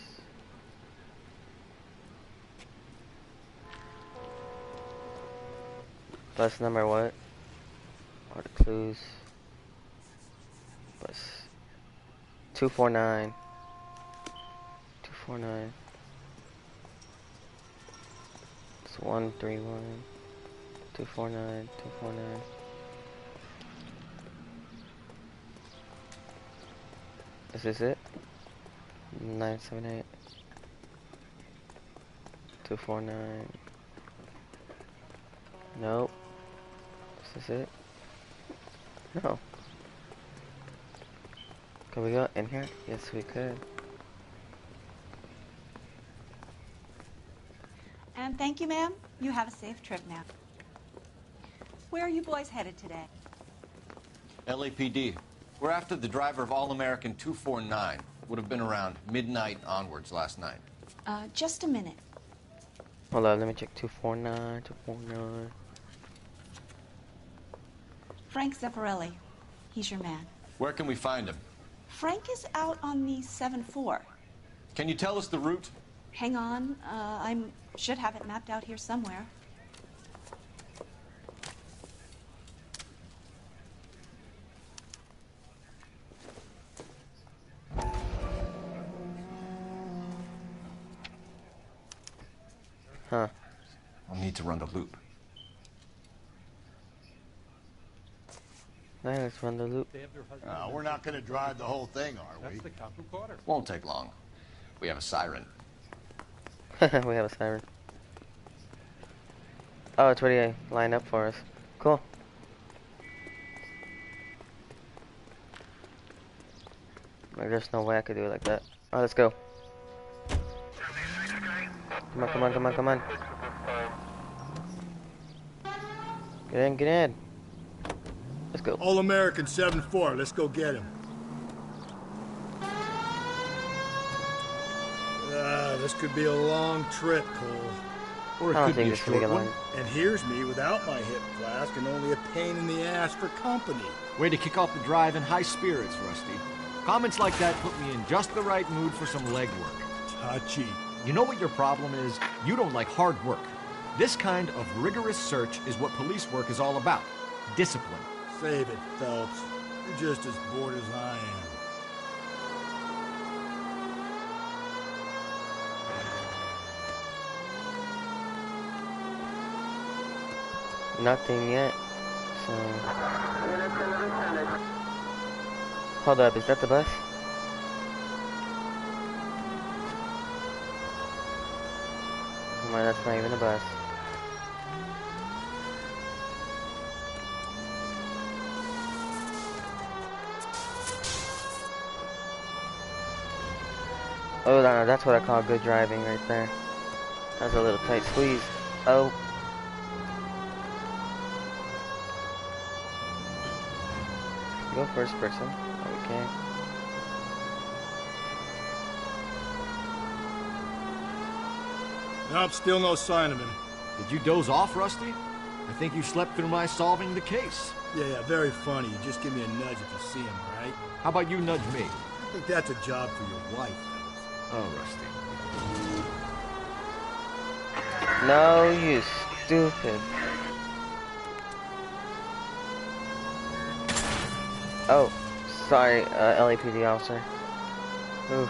Bus number what? What are the clues? Bus 249. 249. It's 131. 249. 249. Is this it? 978. 249. Nope. Is this it? No. Can we go in here? Yes, we could. And thank you, ma'am. You have a safe trip now. Where are you boys headed today? LAPD. We're after the driver of All-American 249. Would have been around midnight onwards last night. Just a minute. Hold on, let me check 249, 249. Frank Zeffirelli. He's your man. Where can we find him? Frank is out on the 7-4. Can you tell us the route? Hang on. I should have it mapped out here somewhere. Huh. I'll need to run the loop. Alright, let's run the loop. We're not going to drive the whole thing, are we? That's the cop who caught her. Won't take long. We have a siren. We have a siren. Oh, it's already lined up for us. Cool. Like, there's no way I could do it like that. Alright, let's go. Come on, come on, come on, come on. Get in, get in. Let's go. All-American 7-4. Let's go get him. This could be a long trip, Cole. Or it could be a short one. And here's me without my hip flask and only a pain in the ass for company. Way to kick off the drive in high spirits, Rusty. Comments like that put me in just the right mood for some legwork. Touchy. You know what your problem is? You don't like hard work. This kind of rigorous search is what police work is all about. Discipline. Save it, Phelps. You're just as bored as I am. Nothing yet. So. Hold up, is that the bus? Oh my, that's not even a bus. Oh, no, that's what I call good driving right there. That's a little tight squeeze. Oh. Go first person. Oh, we can't. Nope, still no sign of him. Did you doze off, Rusty? I think you slept through my solving the case. Yeah, very funny. You just give me a nudge if you see him, all right? How about you nudge me? I think that's a job for your wife, fellas. Oh, Rusty. No, you stupid. Oh, sorry, LAPD officer. Oof.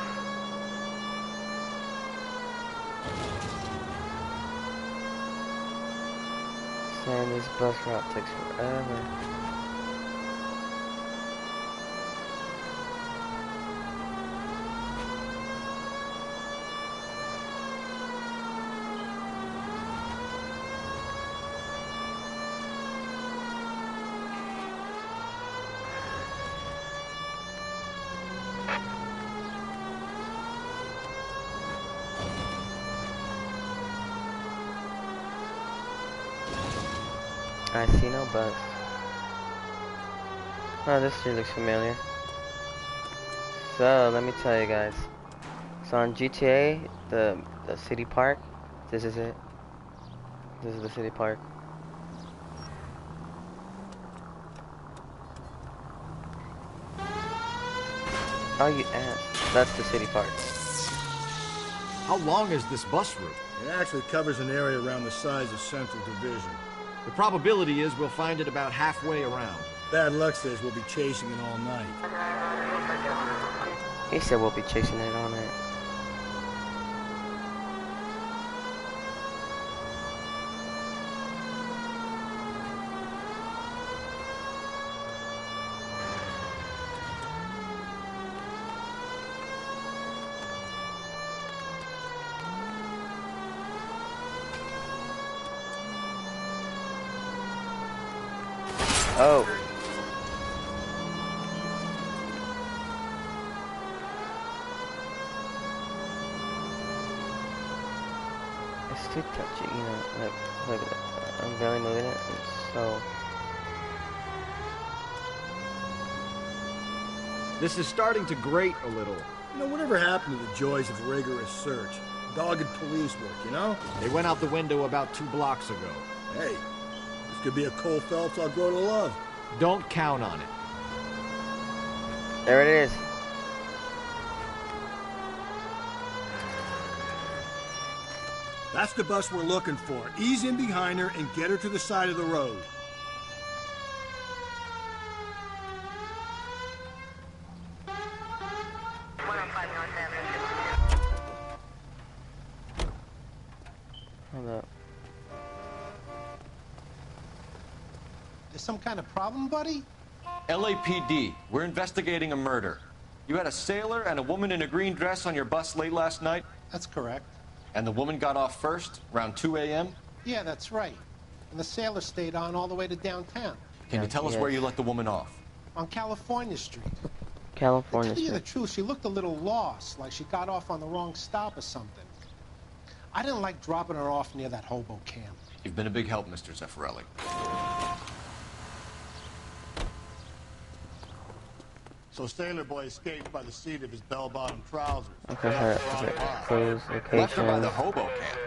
Saying this bus route takes forever. I see no bus. Oh, this street looks familiar. So, let me tell you guys. So on GTA, the city park, this is it. This is the city park. Oh, you ass. That's the city park. How long is this bus route? It actually covers an area around the size of Central Division. The probability is we'll find it about halfway around. Bad luck says we'll be chasing it all night. He said we'll be chasing it all night. Oh. It's too touchy, you know, like, look at it. I'm barely moving it, and so... This is starting to grate a little. You know, whatever happened to the joys of rigorous search? Dogged police work, you know? They went out the window about 2 blocks ago. Hey, this could be a Cole Phelps I'll grow to love. Don't count on it. There it is. That's the bus we're looking for. Ease in behind her and get her to the side of the road. Hold up. There's some kind of problem, buddy? LAPD, we're investigating a murder. You had a sailor and a woman in a green dress on your bus late last night? That's correct. And the woman got off first, around 2 a.m.? Yeah, that's right. And the sailor stayed on all the way to downtown. Can you tell us where you let the woman off? On California Street. California To tell you the Street. truth, she looked a little lost, like she got off on the wrong stop or something. I didn't like dropping her off near that hobo camp. You've been a big help, Mr. Zeffirelli. So Sailor Boy escaped by the seat of his bell-bottom trousers. Okay, close location. Left her by the Hobo Camp.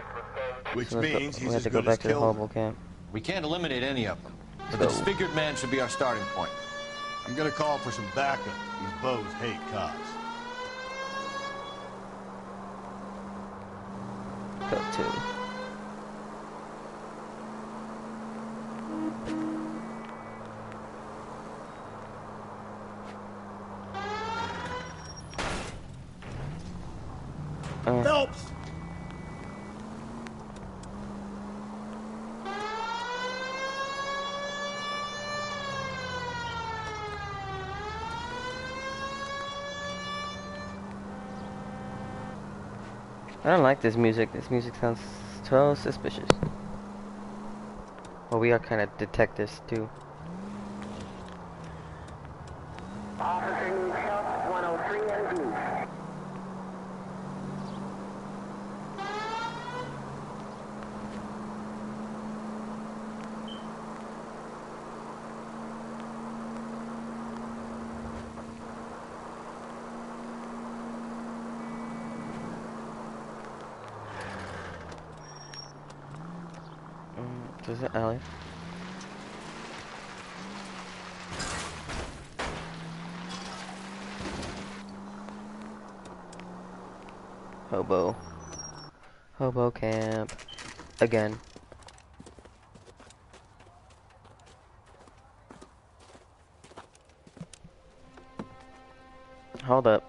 Which So means we he's have as to go good as back to the killed. Hobo Camp. We can't eliminate any of them. But the disfigured man should be our starting point. I'm gonna call for some backup. These bows hate cops. Go to. Phelps! I don't like this music. This music sounds so suspicious. Well, we are kind of detectives too. Officer needs help, 103 and blue. Is it alley? Hobo Camp. Again. Hold up.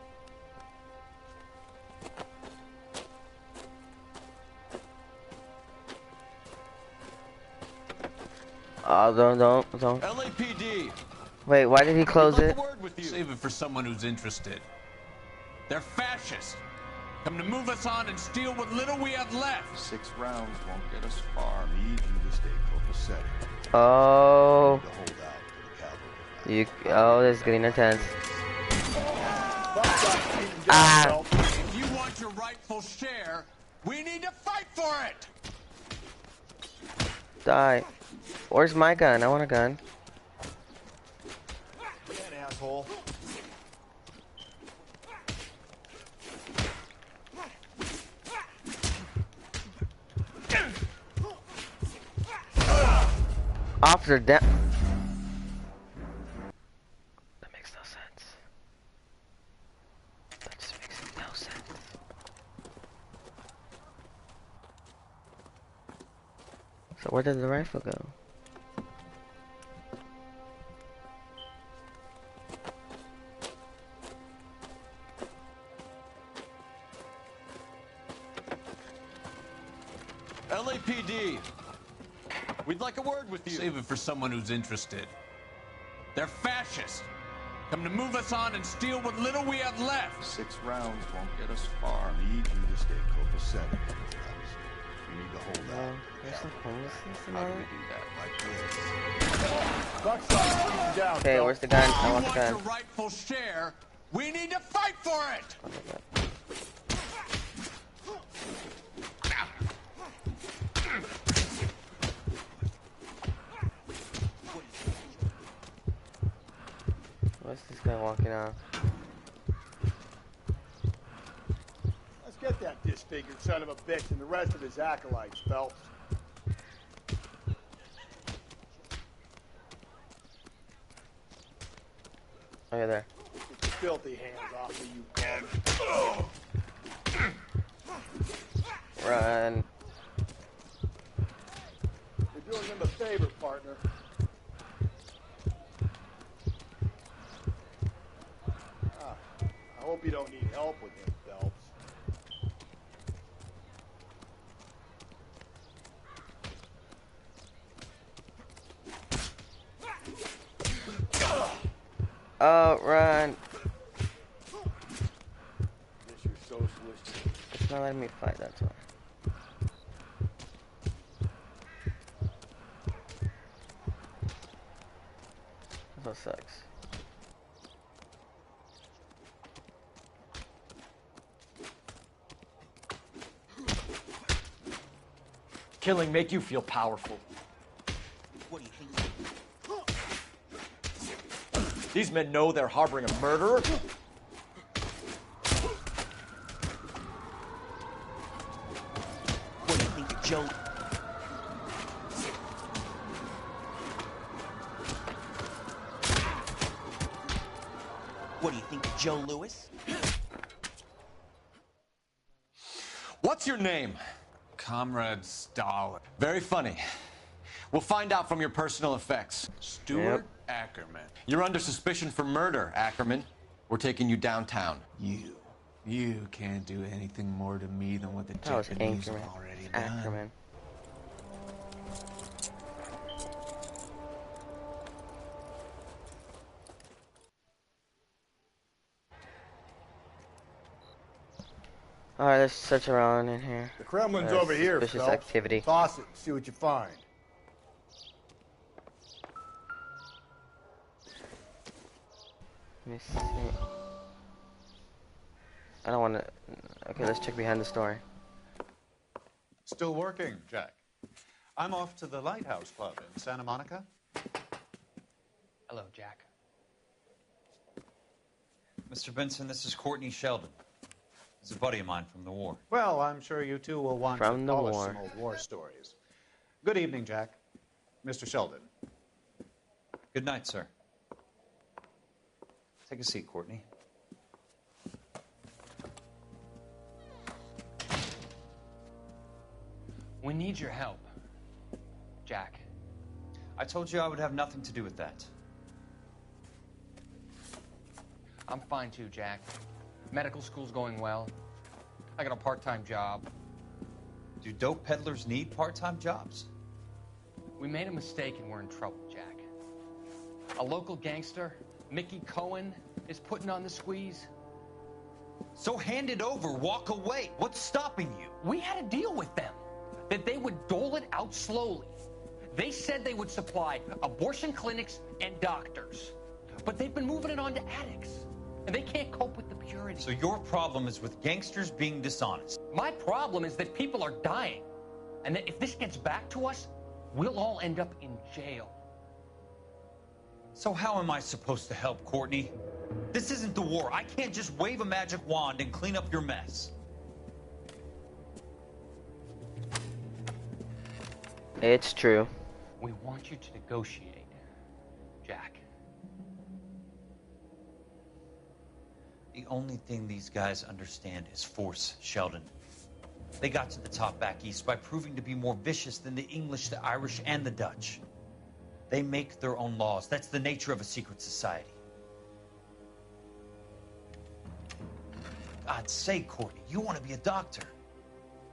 Don't. LAPD! Wait, why did he close it? Save it for someone who's interested. They're fascists. Come to move us on and steal what little we have left. 6 rounds won't get us far. Need you to stay copacetic. Oh. To hold out for the cavalry. Oh, this is getting intense. Ah. If you want your rightful share, we need to fight for it. Die. Where's my gun? I want a gun. Get an asshole. Officer down. That makes no sense. That just makes no sense. So where did the rifle go? LAPD. We'd like a word with you. Save it for someone who's interested. They're fascists. Come to move us on and steal what little we have left. 6 rounds won't get us far. I need you to stay copacetic. You need to hold out. How do we do that? Like this. Okay, where's the gun? I want the gun. Your rightful share. We need to fight for it. What's this guy walking off? Let's get that disfigured son of a bitch and the rest of his acolytes, Phelps. Oh, yeah, there. Get your filthy hands off me, you bum. Run. You're doing him a favor, partner. I hope you don't need help with him, Phelps. Oh, run. Guess you're socialist. It's not letting me fight, that's why. That's what sucks. Killing make you feel powerful. What do you think? These men know they're harboring a murderer. What do you think of Joe? What do you think of Joe Lewis? What's your name? Comrade Stalin. Very funny. We'll find out from your personal effects. Stuart Ackerman. You're under suspicion for murder, Ackerman. We're taking you downtown. You can't do anything more to me than what the Japanese have already done. Ackerman. Alright, let's search around in here. The Kremlin's over here, Suspicious Phelps. activity. Toss it and see what you find. Let me see. I don't want to... Okay, let's check behind the story. Still working, Jack. I'm off to the Lighthouse Club in Santa Monica. Hello, Jack. Mr. Benson, this is Courtney Sheldon. He's a buddy of mine from the war. Well, I'm sure you two will want From to the tell us war. some old war stories. Good evening, Jack. Mr. Sheldon. Good night, sir. Take a seat, Courtney. We need your help, Jack. I told you I would have nothing to do with that. I'm fine too, Jack. Medical school's going well. I got a part-time job. Do dope peddlers need part-time jobs? We made a mistake and we're in trouble, Jack. A local gangster, Mickey Cohen, is putting on the squeeze. So hand it over, walk away. What's stopping you? We had a deal with them that they would dole it out slowly. They said they would supply abortion clinics and doctors, but they've been moving it on to addicts, and they can't cope with the purity. So your problem is with gangsters being dishonest? My problem is that people are dying, and that if this gets back to us, we'll all end up in jail. So how am I supposed to help, Courtney? This isn't the war. I can't just wave a magic wand and clean up your mess. It's true. We want you to negotiate, Jack. The only thing these guys understand is force, Sheldon. They got to the top back east by proving to be more vicious than the English, the Irish, and the Dutch. They make their own laws. That's the nature of a secret society. God's sake, Courtney, you want to be a doctor.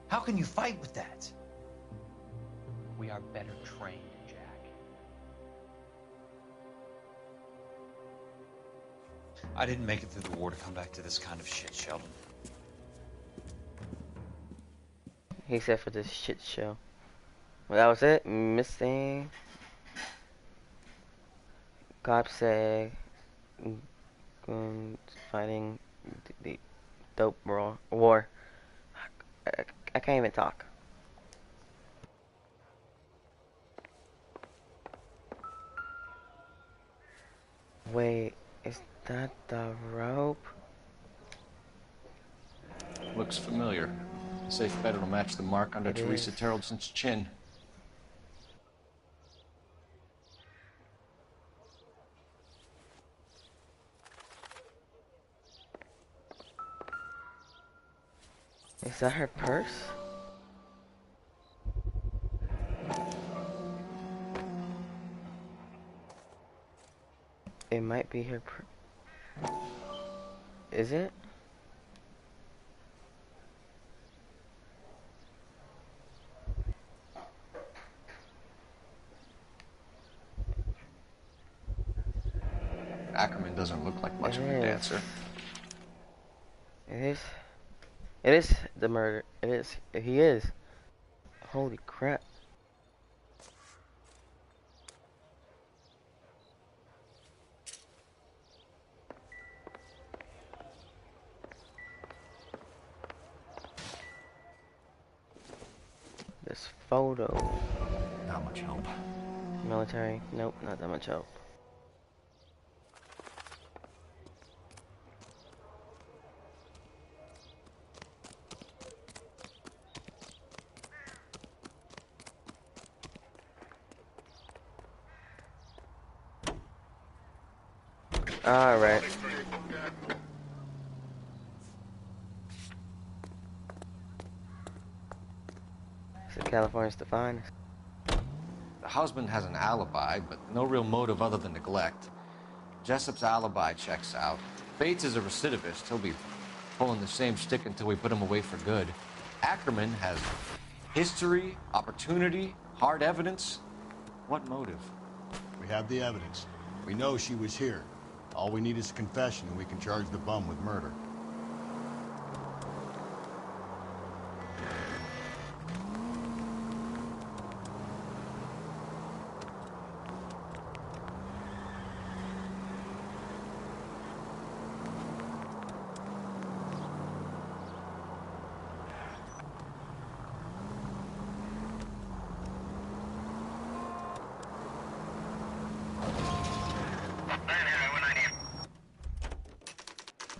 How can you fight with that? We are better trained, Jack. I didn't make it through the war to come back to this kind of shit, Sheldon. He said for this shit show. Well, that was it. Missing. Cops say fighting the dope war. I can't even talk. Wait, is that the rope? Looks familiar. Safe bet it'll match the mark under Teresa Tarleton's chin. Is that her purse? It might be her purse. Is it? Ackerman doesn't look like much of a dancer. It is. It is the murder. It is. He is. Holy crap. This photo. Not much help. Military. Nope, not that much help. Alright. So California's the finest. The husband has an alibi, but no real motive other than neglect. Jessup's alibi checks out. Bates is a recidivist. He'll be pulling the same stick until we put him away for good. Ackerman has history, opportunity, hard evidence. What motive? We have the evidence. We know she was here. All we need is a confession, and we can charge the bum with murder.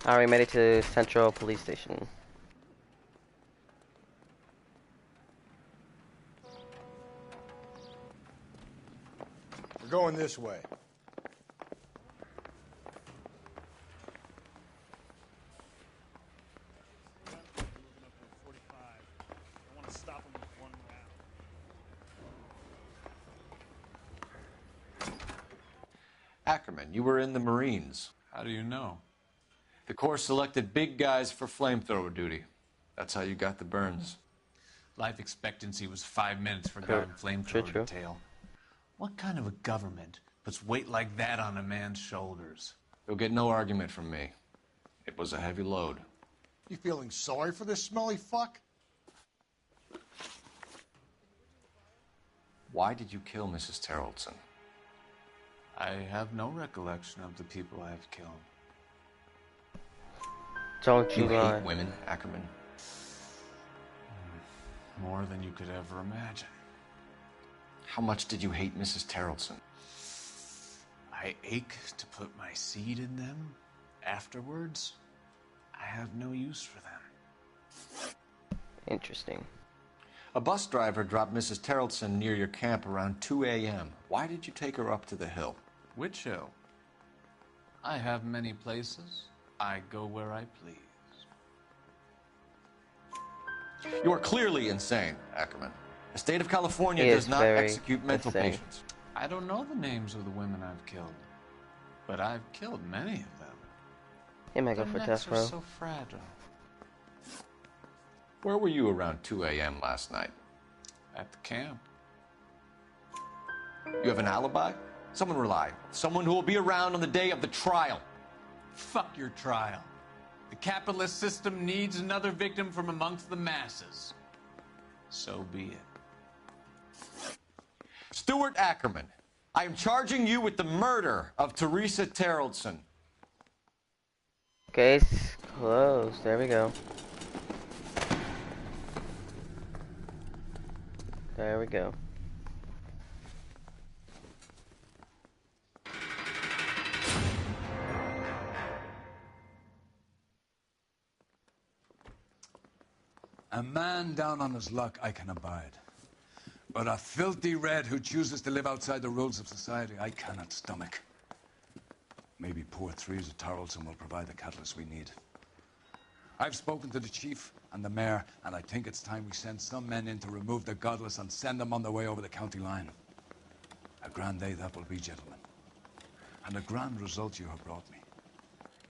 Alright, made it to Central Police Station. We're going this way. Ackerman, you were in the Marines. How do you know? The Corps selected big guys for flamethrower duty. That's how you got the burns. Life expectancy was 5 minutes for guarding flamethrower True. detail. What kind of a government puts weight like that on a man's shoulders? You'll get no argument from me. It was a heavy load. You feeling sorry for this smelly fuck? Why did you kill Mrs. Tarleton? I have no recollection of the people I have killed. Don't you lie. hate women, Ackerman? More than you could ever imagine. How much did you hate Mrs. Tarleton? I ache to put my seed in them. Afterwards, I have no use for them. Interesting. A bus driver dropped Mrs. Tarleton near your camp around 2 a.m. Why did you take her up to the hill? Which hill? I have many places. I go where I please. You are clearly insane, Ackerman. The state of California He does is not very execute mental insane. patients. I don't know the names of the women I've killed, but I've killed many of them. He might go Their for necks death are row. so fragile. Where were you around 2 a.m. last night? At the camp. You have an alibi? Someone reliable. Someone who will be around on the day of the trial. Fuck your trial. The capitalist system needs another victim from amongst the masses. So be it. Stuart Ackerman, I am charging you with the murder of Teresa Tarleton. Case closed. There we go. There we go. A man down on his luck I can abide. But a filthy red who chooses to live outside the rules of society I cannot stomach. Maybe poor Teresa Tarleton will provide the catalyst we need. I've spoken to the chief and the mayor, and I think it's time we send some men in to remove the godless and send them on their way over the county line. A grand day that will be, gentlemen. And a grand result you have brought me.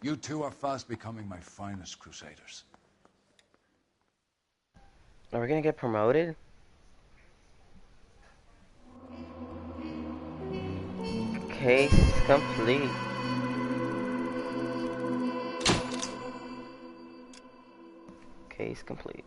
You two are fast becoming my finest crusaders. Are we gonna get promoted? Case complete. Case complete.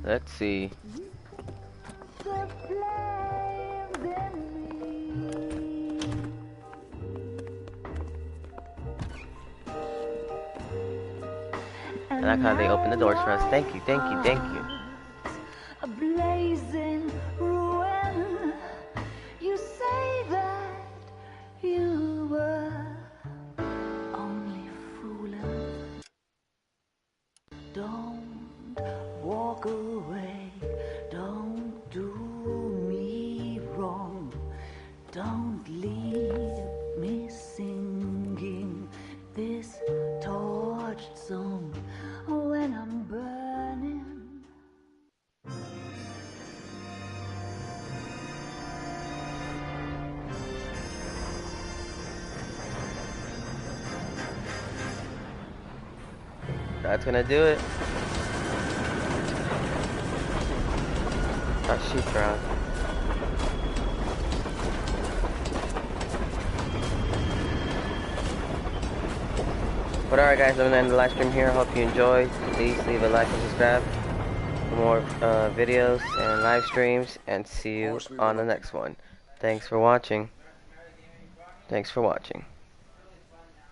Let's see. I like how they open the doors for us. Thank you, thank you, thank you. A blazing ruin. You say that you were only fooling. Don't walk away. Don't do me wrong. Don't leave me singing this torched song when I'm burning. That's gonna do it. Oh, she's drowned. But alright guys, I'm gonna end the live stream here. I hope you enjoyed. Please leave a like and subscribe for more videos and live streams, and see you on the next one. Thanks for watching. Thanks for watching.